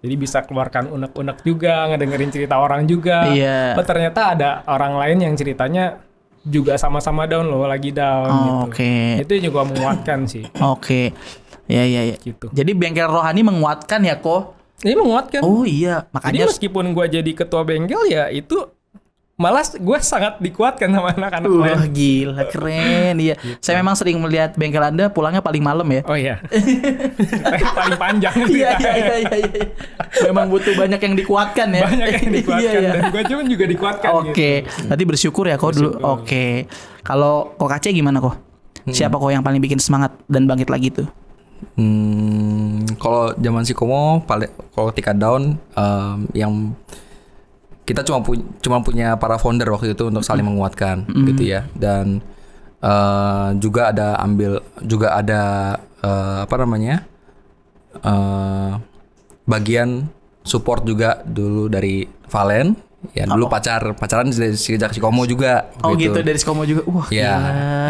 B: Jadi bisa keluarkan unek-unek juga, ngedengerin cerita orang juga. Oh, ternyata ada orang lain yang ceritanya juga sama-sama down loh, lagi down gitu. Itu juga menguatkan sih.
A: Ya.
B: Gitu.
A: Jadi Bengkel Rohani menguatkan ya kok?
B: Ini menguatkan.
A: Oh iya, makanya.
B: Jadi meskipun gue jadi ketua bengkel ya itu malah gue sangat dikuatkan sama anak-anak lain.
A: Wah gila, keren. Iya. Gitu. Saya memang sering melihat bengkel Anda pulangnya paling malam ya.
B: Oh iya. Paling panjang.
A: Iya. Memang butuh banyak yang dikuatkan ya.
B: Banyak yang dikuatkan dan gue cuman juga dikuatkan.
A: Oke. Tadi bersyukur ya kok dulu. Oke. Kalau kok Kace gimana kok? Siapa kok yang paling bikin semangat dan bangkit lagi tuh?
C: Kalau zaman Sikomo kalau ketika down yang kita cuma punya para founder waktu itu untuk saling menguatkan gitu ya, dan juga ada bagian support juga dulu dari Valen. Ya dulu pacaran dari sejak Sikomo juga.
A: Oh gitu dari Sikomo juga. Wah.
C: Ya.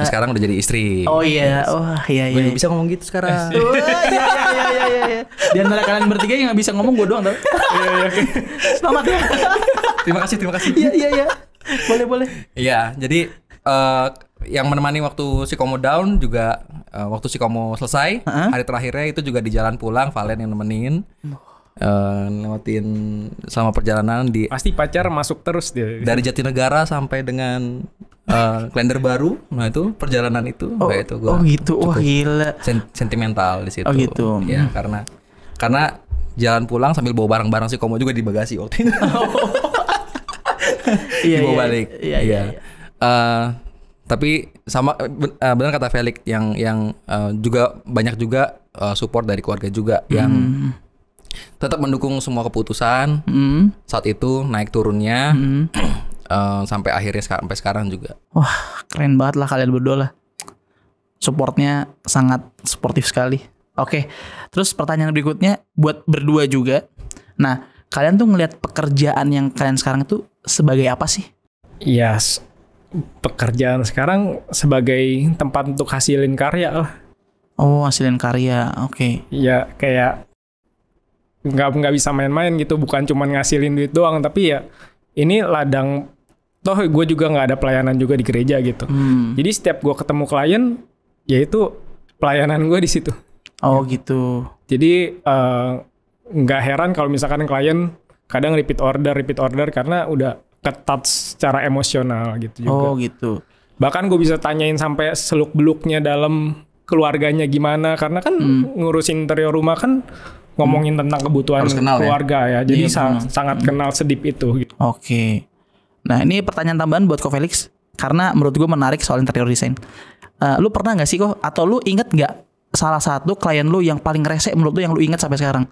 C: Sekarang udah jadi istri.
A: Oh iya. Wah iya.
C: Gue bisa ngomong gitu sekarang.
A: Iya. Di antara kalian bertiga yang nggak bisa ngomong gue doang tau. Iya. Selamat ya.
C: Terima kasih.
A: Iya. Boleh.
C: Iya. Jadi yang menemani waktu Sikomo down juga waktu Sikomo selesai hari terakhirnya itu juga di jalan pulang Valen yang nemenin. Lewatin sama perjalanan
B: pasti pacar masuk terus dia
C: dari Jatinegara sampai dengan Klender baru. Nah itu perjalanan itu itu gua
A: gitu. Wah gila
C: sentimental di situ.
A: Oh gitu.
C: Ya karena jalan pulang sambil bawa barang-barang Sikomo juga di bagasi waktu itu. Dibawa balik. Iya. Tapi sama benar kata Felix yang juga banyak juga support dari keluarga juga yang tetap mendukung semua keputusan saat itu, naik turunnya sampai akhirnya sampai sekarang juga.
A: Wah keren banget lah kalian berdua lah, supportnya sangat suportif sekali. Oke, terus pertanyaan berikutnya buat berdua juga. Nah kalian tuh ngelihat pekerjaan yang kalian sekarang itu sebagai apa sih?
B: Yes, pekerjaan sekarang sebagai tempat untuk hasilin karya lah.
A: Oh hasilin karya, oke.
B: Ya kayak nggak bisa main-main gitu, bukan cuma ngasilin duit doang, tapi ya ini ladang, toh gue juga nggak ada pelayanan juga di gereja gitu. Jadi setiap gue ketemu klien ya itu pelayanan gue di situ.
A: Oh gitu.
B: Jadi nggak heran kalau misalkan klien kadang repeat order karena udah ketat secara emosional gitu juga.
A: Oh gitu.
B: Bahkan gue bisa tanyain sampai seluk-beluknya dalam keluarganya gimana, karena kan ngurusin interior rumah kan ngomongin tentang kebutuhan keluarga ya. Jadi sangat kenal sedip itu gitu.
A: Oke. Nah, ini pertanyaan tambahan buat Ko Felix karena menurut gue menarik soal interior design. Lu pernah nggak sih kok atau lu inget nggak salah satu klien lu yang paling rese menurut lu yang lu inget sampai sekarang?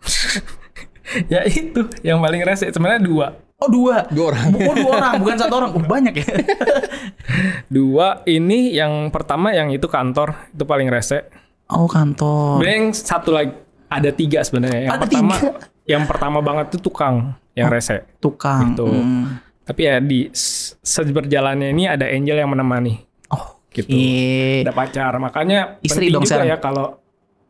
B: Ya itu yang paling rese sebenarnya 2.
A: Oh 2
C: orang.
A: Oh 2 orang bukan 1 orang. Banyak ya.
B: 2 ini yang pertama yang itu kantor itu paling rese.
A: Oh kantor.
B: Yang satu lagi ada 3 sebenarnya. Yang pertama banget itu tukang yang rese.
A: Tukang.
B: Gitu. Tapi ya di seberjalannya ini ada Angel yang menemani.
A: Oh
B: gitu. Ada pacar. Makanya
A: istri
B: penting
A: dong
B: juga
A: sekarang.
B: Ya kalau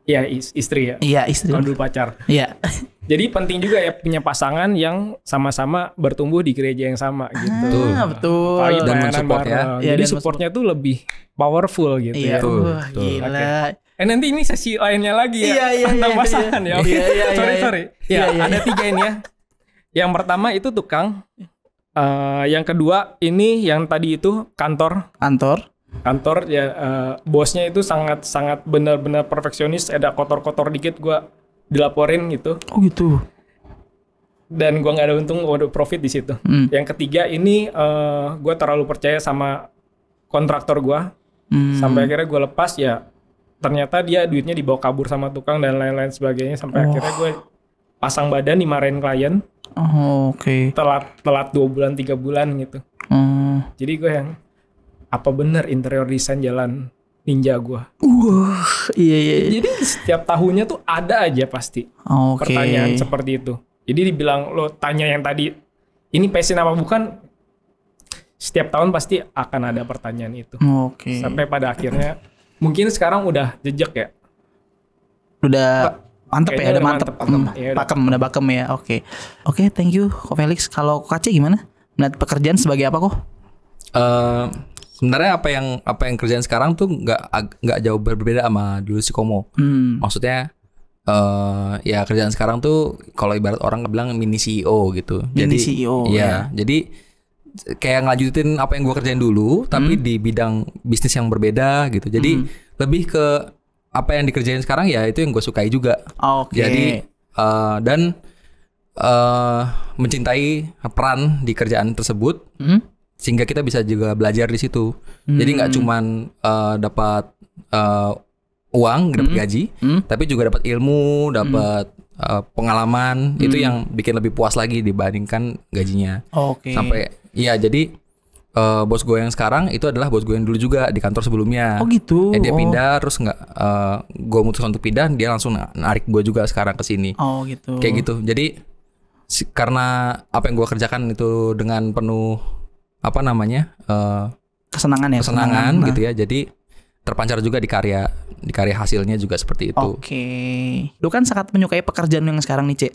B: ya istri ya.
A: Iya istri.
B: Kalau dulu pacar.
A: Iya.
B: Jadi penting juga ya punya pasangan yang sama-sama bertumbuh di gereja yang sama gitu.
A: Betul.
B: Dan
C: mensupport ya.
B: Jadi supportnya tuh lebih powerful gitu
A: ya.
B: Wah,
A: gila.
B: Nanti ini sesi lainnya lagi ya. Tentang pasangan ya. Sorry. Ya, ada 3 ini ya. Yang pertama itu tukang. Yang kedua ini yang tadi itu kantor ya, bosnya itu sangat benar-benar perfeksionis, ada kotor-kotor dikit gua dilaporin gitu.
A: Oh gitu.
B: Dan gua nggak ada untung, ada profit di situ. Yang ketiga ini gua terlalu percaya sama kontraktor gua, sampai akhirnya gua lepas ya. Ternyata dia duitnya dibawa kabur sama tukang dan lain-lain sebagainya, sampai akhirnya gua pasang badan dimarahin klien.
A: Oh, oke.
B: Telat 2 bulan 3 bulan gitu. Jadi gue yang apa bener interior design jalan ninja gue.
A: Iya.
B: Jadi setiap tahunnya tuh ada aja pasti pertanyaan seperti itu. Jadi dibilang lo tanya yang tadi ini passion apa bukan, setiap tahun pasti akan ada pertanyaan itu. Sampai pada akhirnya mungkin sekarang udah jejak ya.
A: Udah mantep ya, udah mantep. Udah bakem ya. Oke, thank you Ko Felix. Kalau Kace gimana? Melihat pekerjaan sebagai apa kok?
C: Sebenarnya apa yang kerjaan sekarang tuh nggak jauh berbeda sama dulu si Komo. Maksudnya ya kerjaan sekarang tuh kalau ibarat orang bilang mini CEO gitu.
A: Mini CEO.
C: Ya. Jadi kayak ngelanjutin apa yang gue kerjain dulu, tapi di bidang bisnis yang berbeda gitu. Jadi lebih ke apa yang dikerjain sekarang ya itu yang gue sukai juga. Jadi dan mencintai peran di kerjaan tersebut, sehingga kita bisa juga belajar di situ. Jadi nggak cuman dapat uang, dapat gaji, tapi juga dapat ilmu, dapat pengalaman. Itu yang bikin lebih puas lagi dibandingkan gajinya. Sampai jadi bos gue yang sekarang itu adalah bos gue yang dulu juga di kantor sebelumnya.
A: Oh gitu.
C: Dia pindah terus gue mutusin untuk pindah, dia langsung narik gue juga sekarang ke sini.
A: Oh gitu.
C: Kayak gitu. Jadi karena apa yang gue kerjakan itu dengan penuh kesenangan gitu ya. Jadi terpancar juga di karya hasilnya juga seperti itu.
A: Lu kan sangat menyukai pekerjaan yang sekarang nih, Cek.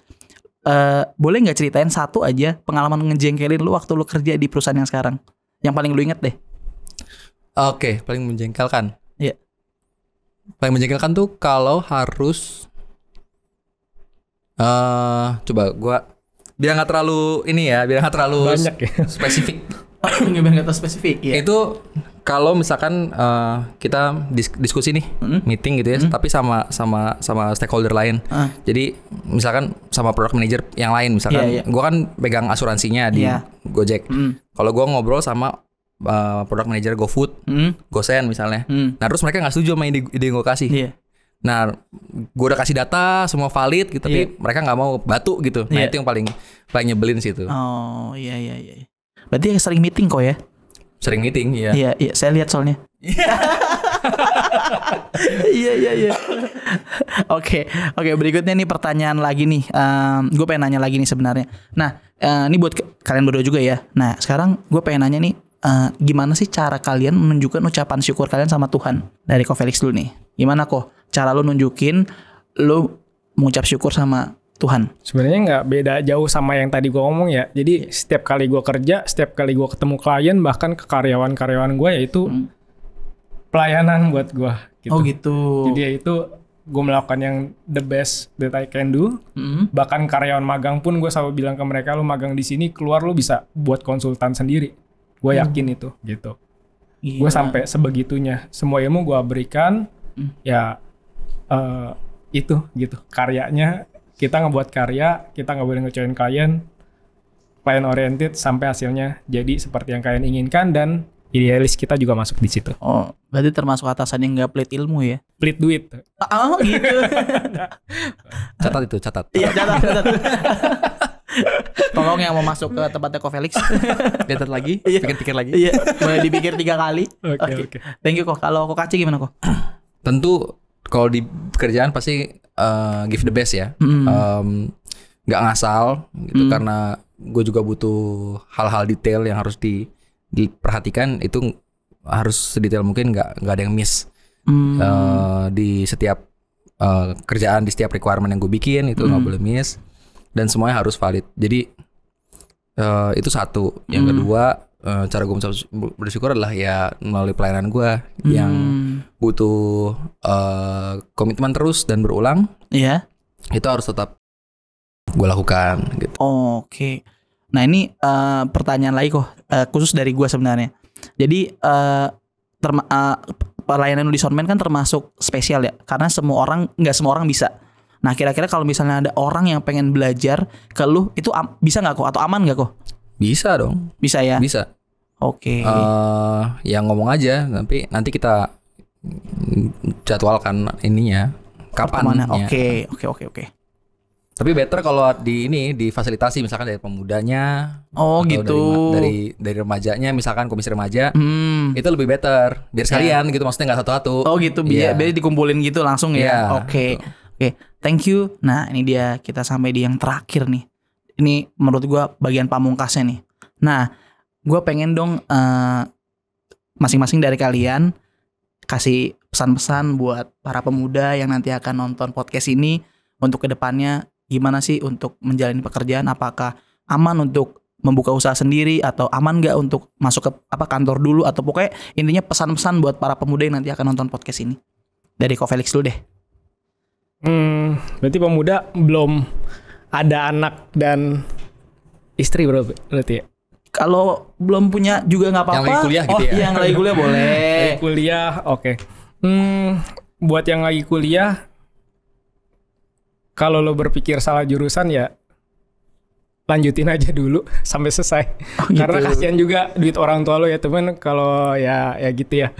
A: Boleh nggak ceritain satu aja pengalaman ngejengkelin lu waktu lu kerja di perusahaan yang sekarang? Yang paling lu inget deh.
C: Paling menjengkelkan.
A: Iya.
C: Paling menjengkelkan tuh kalau harus coba gua biar nggak terlalu
B: banyak ya.
C: Spesifik.
A: Biar nggak terlalu spesifik. Ya.
C: Itu kalau misalkan kita diskusi nih, meeting gitu ya, tapi sama stakeholder lain. Jadi misalkan sama product manager yang lain, misalkan gua kan pegang asuransinya di Gojek. Kalau gua ngobrol sama product manager GoFood, Gosen misalnya. Nah, terus mereka nggak setuju sama ide yang gua kasih. Nah, gua udah kasih data semua valid gitu, tapi mereka nggak mau batu gitu. Nah, itu yang paling nyebelin sih itu.
A: Oh, iya. Berarti sering meeting kok ya?
C: Sering meeting, iya.
A: Iya, saya lihat soalnya. Iya. Oke, berikutnya nih pertanyaan lagi nih. Gue pengen nanya lagi nih sebenarnya. Nah, ini buat kalian berdua juga ya. Nah, sekarang gue pengen nanya nih, gimana sih cara kalian menunjukkan ucapan syukur kalian sama Tuhan? Dari Ko Felix dulu nih. Gimana kok cara lu nunjukin lu mengucap syukur sama Tuhan?
B: Sebenarnya nggak beda jauh sama yang tadi gue ngomong ya. Jadi setiap kali gue kerja, setiap kali gue ketemu klien, bahkan ke karyawan gue, yaitu pelayanan buat gue. Gitu.
A: Oh gitu.
B: Jadi ya itu gue melakukan yang the best that I can do. Bahkan karyawan magang pun gue selalu bilang ke mereka, lu magang di sini keluar lu bisa buat konsultan sendiri. Gue yakin itu gitu. Gue sampai sebegitunya. Semua ilmu gue berikan, ya itu gitu. Karyanya kita ngebuat karya, kita nggak boleh ngecewain klien oriented sampai hasilnya jadi seperti yang kalian inginkan dan idealis kita juga masuk di situ.
A: Oh, berarti termasuk atasan yang nggak pelit ilmu ya?
B: Pelit duit.
A: Oh gitu.
C: Catat itu, catat.
A: Iya, catat. Tolong yang mau masuk ke tempatnya Ko Felix.
C: Catat lagi, pikir-pikir lagi.
A: Iya, boleh dipikir 3 kali.
B: Oke.
A: Thank you kok. Kalau Ko Kaci gimana kok?
C: Tentu kalau di pekerjaan pasti give the best ya. Nggak ngasal gitu karena gue juga butuh hal-hal detail yang harus diperhatikan, itu harus sedetail mungkin, nggak ada yang miss di setiap kerjaan, di setiap requirement yang gue bikin itu nggak boleh miss dan semuanya harus valid. Jadi itu satu. Yang kedua, cara gue bersyukur adalah ya melalui pelayanan gue yang butuh komitmen terus dan berulang.
A: Iya.
C: Itu harus tetap gue lakukan gitu.
A: Oke. Nah ini pertanyaan lagi kok, khusus dari gue sebenarnya. Jadi pelayanan di Soundman kan termasuk spesial ya, karena nggak semua orang bisa. Nah kira-kira kalau misalnya ada orang yang pengen belajar ke lu, itu bisa nggak kok, atau aman nggak kok?
C: Bisa dong.
A: Bisa ya.
C: Bisa.
A: Oke.
C: Yang ngomong aja, tapi nanti kita jadwalkan ininya kapan.
A: Oke.
C: Tapi better kalau difasilitasi misalkan dari pemudanya.
A: Oh gitu.
C: Dari remajanya, misalkan komisi remaja. Itu lebih better. Biar sekalian gitu, maksudnya nggak satu-satu.
A: Oh gitu, biar dikumpulin gitu langsung ya. Oke. Thank you. Nah ini dia, kita sampai di yang terakhir nih. Ini menurut gue bagian pamungkasnya nih. Nah gue pengen dong masing-masing dari kalian kasih pesan-pesan buat para pemuda yang nanti akan nonton podcast ini untuk kedepannya. Gimana sih untuk menjalani pekerjaan? Apakah aman untuk membuka usaha sendiri atau aman nggak untuk masuk ke kantor dulu, atau pokoknya intinya pesan-pesan buat para pemuda yang nanti akan nonton podcast ini. Dari Ko Felix dulu deh.
B: Berarti pemuda belum ada anak dan istri berarti ya?
A: Kalau belum punya juga nggak apa-apa.
C: Yang lagi kuliah gitu ya?
A: Yang lagi kuliah boleh.
B: Lagi kuliah, oke. Buat yang lagi kuliah, kalau lo berpikir salah jurusan ya lanjutin aja dulu sampai selesai. Gitu. Karena kasihan juga duit orang tua lo ya teman, kalau ya gitu ya.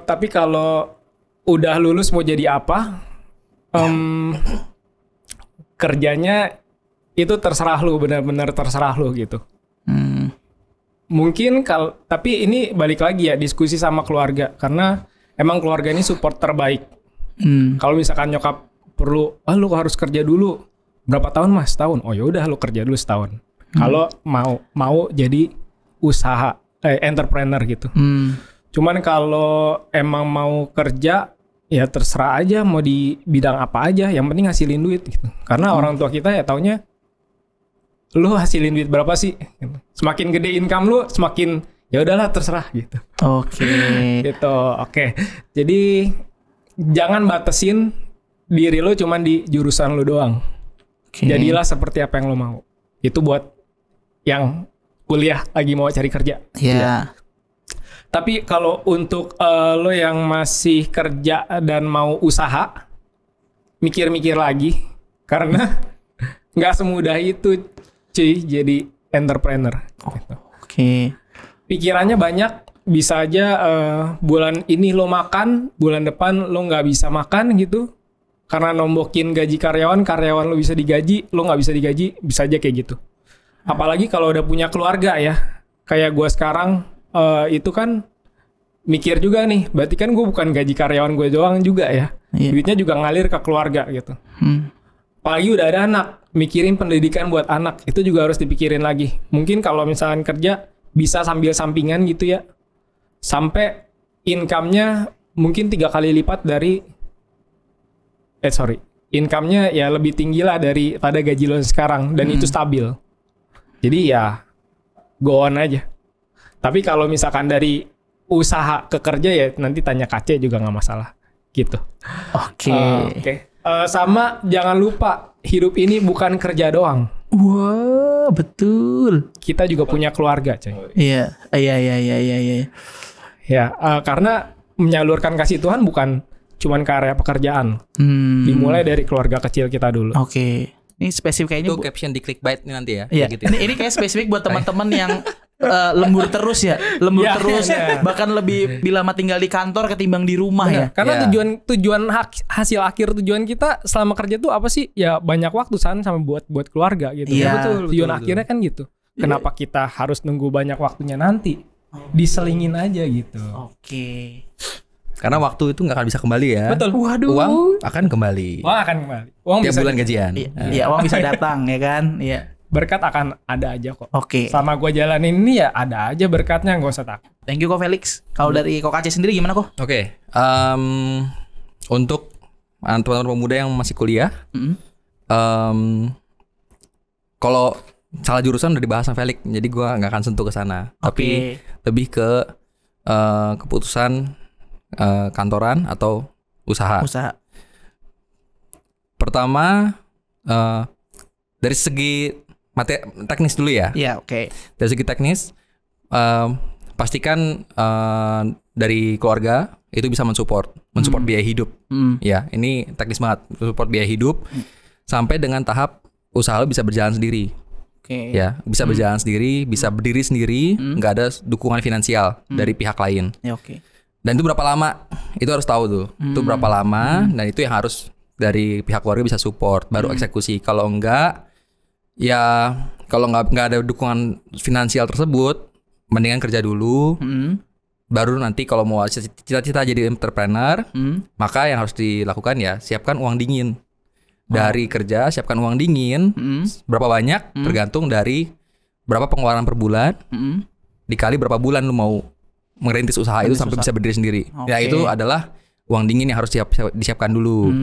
B: Tapi kalau udah lulus mau jadi apa, kerjanya itu terserah lo, benar-benar terserah lo gitu. Mungkin tapi ini balik lagi ya, diskusi sama keluarga, karena emang keluarga ini support terbaik. Kalau misalkan nyokap perlu, lu harus kerja dulu berapa tahun mas? Setahun. Oh yaudah lu kerja dulu setahun. Kalau mau jadi usaha entrepreneur gitu. Cuman kalau emang mau kerja ya terserah aja mau di bidang apa aja, yang penting hasilin duit gitu. Karena orang tua kita ya taunya lu hasilin duit berapa sih? Semakin gede income lu, semakin ya udahlah terserah gitu.
A: Oke.
B: Gitu. Oke. Jadi jangan batasin diri lo cuman di jurusan lo doang. Jadilah seperti apa yang lo mau. Itu buat yang kuliah lagi mau cari kerja.
A: Iya.
B: Tapi kalau untuk lo yang masih kerja dan mau usaha, mikir-mikir lagi. Karena nggak semudah itu cuy jadi entrepreneur. Gitu.
A: Oke.
B: Pikirannya banyak. Bisa aja bulan ini lo makan, bulan depan lo nggak bisa makan gitu. Karena nombokin gaji karyawan lo bisa digaji, lo nggak bisa digaji, bisa aja kayak gitu. Apalagi kalau udah punya keluarga ya, kayak gue sekarang itu kan mikir juga nih, berarti kan gue bukan gaji karyawan gue doang juga ya, duitnya juga ngalir ke keluarga gitu. Apalagi udah ada anak, mikirin pendidikan buat anak, itu juga harus dipikirin lagi. Mungkin kalau misalkan kerja bisa sambil sampingan gitu ya, sampai income-nya mungkin 3 kali lipat dari income-nya ya lebih tinggi lah daripada gaji lo sekarang, dan itu stabil. Jadi ya go on aja. Tapi kalau misalkan dari usaha ke kerja ya nanti tanya KC juga nggak masalah. gitu.
A: Oke.
B: Sama jangan lupa hidup ini bukan kerja doang.
A: Wah, betul.
B: Kita juga punya keluarga, coy.
A: Iya.
B: Ya, karena menyalurkan kasih Tuhan bukan cuman ke area pekerjaan. Dimulai dari keluarga kecil kita dulu.
A: Oke. Ini spesifik kayaknya
C: Itu caption di clickbait nih nanti ya.
A: Iya.
C: Gitu ya.
A: Ini kayak spesifik buat teman-teman yang lembur terus ya. Lembur
B: Ya,
A: terus
B: ya.
A: bahkan lebih bila mah tinggal di kantor ketimbang di rumah ya.
B: Karena
C: Ya.
B: tujuan hasil akhir tujuan kita selama kerja tuh apa sih? Ya banyak waktu sama buat keluarga gitu.
A: Iya.
B: Betul. Tujuan akhirnya kan gitu. Kenapa kita harus nunggu banyak waktunya nanti? Diselingin aja gitu.
A: Oke.
C: Karena waktu itu nggak akan bisa kembali ya.
B: Betul.
A: Waduh.
C: Uang akan kembali.
B: Uang akan kembali. Uang
C: Tiap
B: bisa
C: bulan gajian.
A: Iya, uang bisa datang ya kan? Iya.
B: berkat akan ada aja kok.
A: Oke.
B: Sama gue jalanin ini ya ada aja berkatnya, gak usah takut.
A: Thank you kok Felix. Kalau dari Kok Aceh sendiri gimana kok?
C: Oke. Untuk teman-teman pemuda yang masih kuliah, kalau salah jurusan udah dibahas sama Felix, jadi gue nggak akan sentuh ke sana. Tapi lebih ke keputusan kantoran atau usaha. Pertama dari segi teknis dulu ya.
A: Iya, oke.
C: Dari segi teknis, pastikan dari keluarga itu bisa mensupport biaya hidup. Ya, ini teknis banget, support biaya hidup sampai dengan tahap usaha lo bisa berjalan sendiri.
A: Oke.
C: Ya, bisa berjalan sendiri, bisa berdiri sendiri, nggak ada dukungan finansial dari pihak lain.
A: Ya, oke.
C: Dan itu berapa lama? Itu harus tahu tuh. Itu berapa lama? Dan itu yang harus dari pihak keluarga bisa support, baru eksekusi. Kalau enggak, ya kalau nggak ada dukungan finansial tersebut, mendingan kerja dulu. Baru nanti kalau mau cita-cita jadi entrepreneur, maka yang harus dilakukan ya siapkan uang dingin. Dari kerja siapkan uang dingin. Berapa banyak? Tergantung dari berapa pengeluaran per bulan. Dikali berapa bulan lu mau merintis usaha itu sampai bisa berdiri sendiri. Ya itu adalah uang dingin yang harus disiapkan dulu.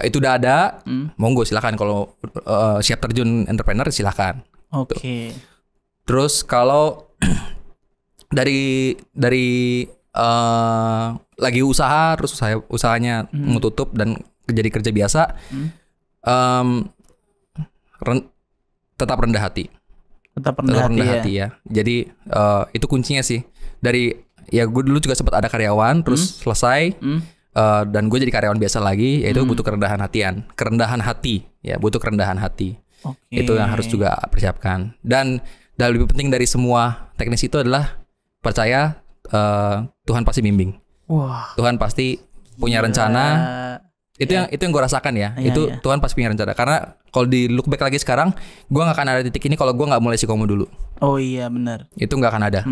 C: Itu udah ada, monggo silakan. Kalau siap terjun entrepreneur silakan.
A: Oke.
C: Terus kalau dari lagi usaha terus usahanya mau tutup dan jadi kerja biasa, tetap rendah hati.
A: Tetap rendah hati
C: ya. Jadi itu kuncinya sih. Dari ya gue dulu juga sempat ada karyawan terus selesai dan gue jadi karyawan biasa lagi, yaitu butuh kerendahan hati ya, butuh kerendahan hati. Itu yang harus juga persiapkan. Dan lebih penting dari semua teknis itu adalah percaya Tuhan pasti bimbing.
A: Wah.
C: Tuhan pasti punya rencana. Itu yang gue rasakan ya. Itu Tuhan pasti punya rencana. Karena kalau di look back lagi sekarang, gue nggak akan ada titik ini kalau gue nggak mulai Sikomo dulu.
A: Oh iya benar.
C: Itu nggak akan ada.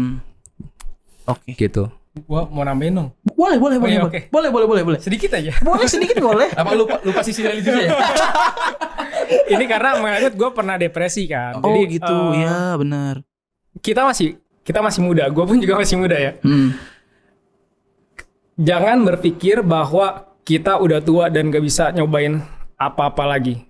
A: Oke.
C: Gitu.
B: Gue mau nambahin dong.
A: Boleh.
B: Oke.
A: Boleh.
B: Sedikit aja.
A: Boleh sedikit boleh.
B: Apa lupa sisi religiusnya ya? Ini karena mengingat gue pernah depresi kan.
A: Oh
B: jadi,
A: gitu. Ya benar.
B: Kita masih muda. Gue pun juga masih muda ya. Jangan berpikir bahwa kita udah tua dan gak bisa nyobain apa-apa lagi.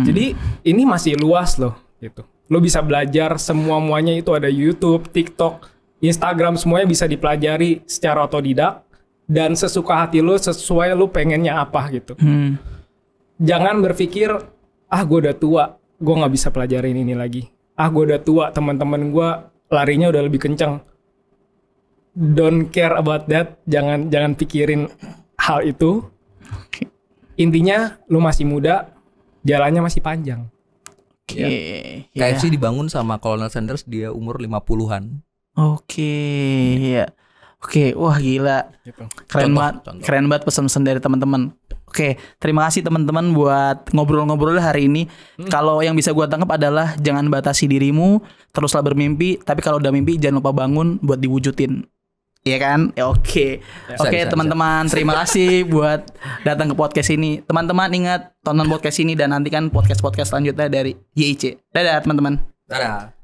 B: Jadi ini masih luas loh gitu. Lo bisa belajar semuanya itu ada YouTube, TikTok, Instagram, semuanya bisa dipelajari secara otodidak dan sesuka hati lo, sesuai lo pengennya apa gitu. Jangan berpikir gue udah tua, gue nggak bisa pelajarin ini lagi. Gue udah tua, teman-teman gue larinya udah lebih kencang. Don't care about that. Jangan pikirin hal itu. Intinya lo masih muda, jalannya masih panjang.
A: Oke.
C: KFC dibangun sama Colonel Sanders dia umur 50-an.
A: Oke. Ya. Oke, wah gila. Keren banget pesan-pesan dari teman-teman. Oke, terima kasih teman-teman buat ngobrol-ngobrol hari ini. Kalau yang bisa gua tangkap adalah jangan batasi dirimu, teruslah bermimpi, tapi kalau udah mimpi jangan lupa bangun buat diwujudin. Iya kan? Ya, oke. Oke, teman-teman, terima kasih buat datang ke podcast ini. Teman-teman ingat tonton podcast ini dan nantikan podcast-podcast selanjutnya dari YIC. Dadah teman-teman.
C: Dadah.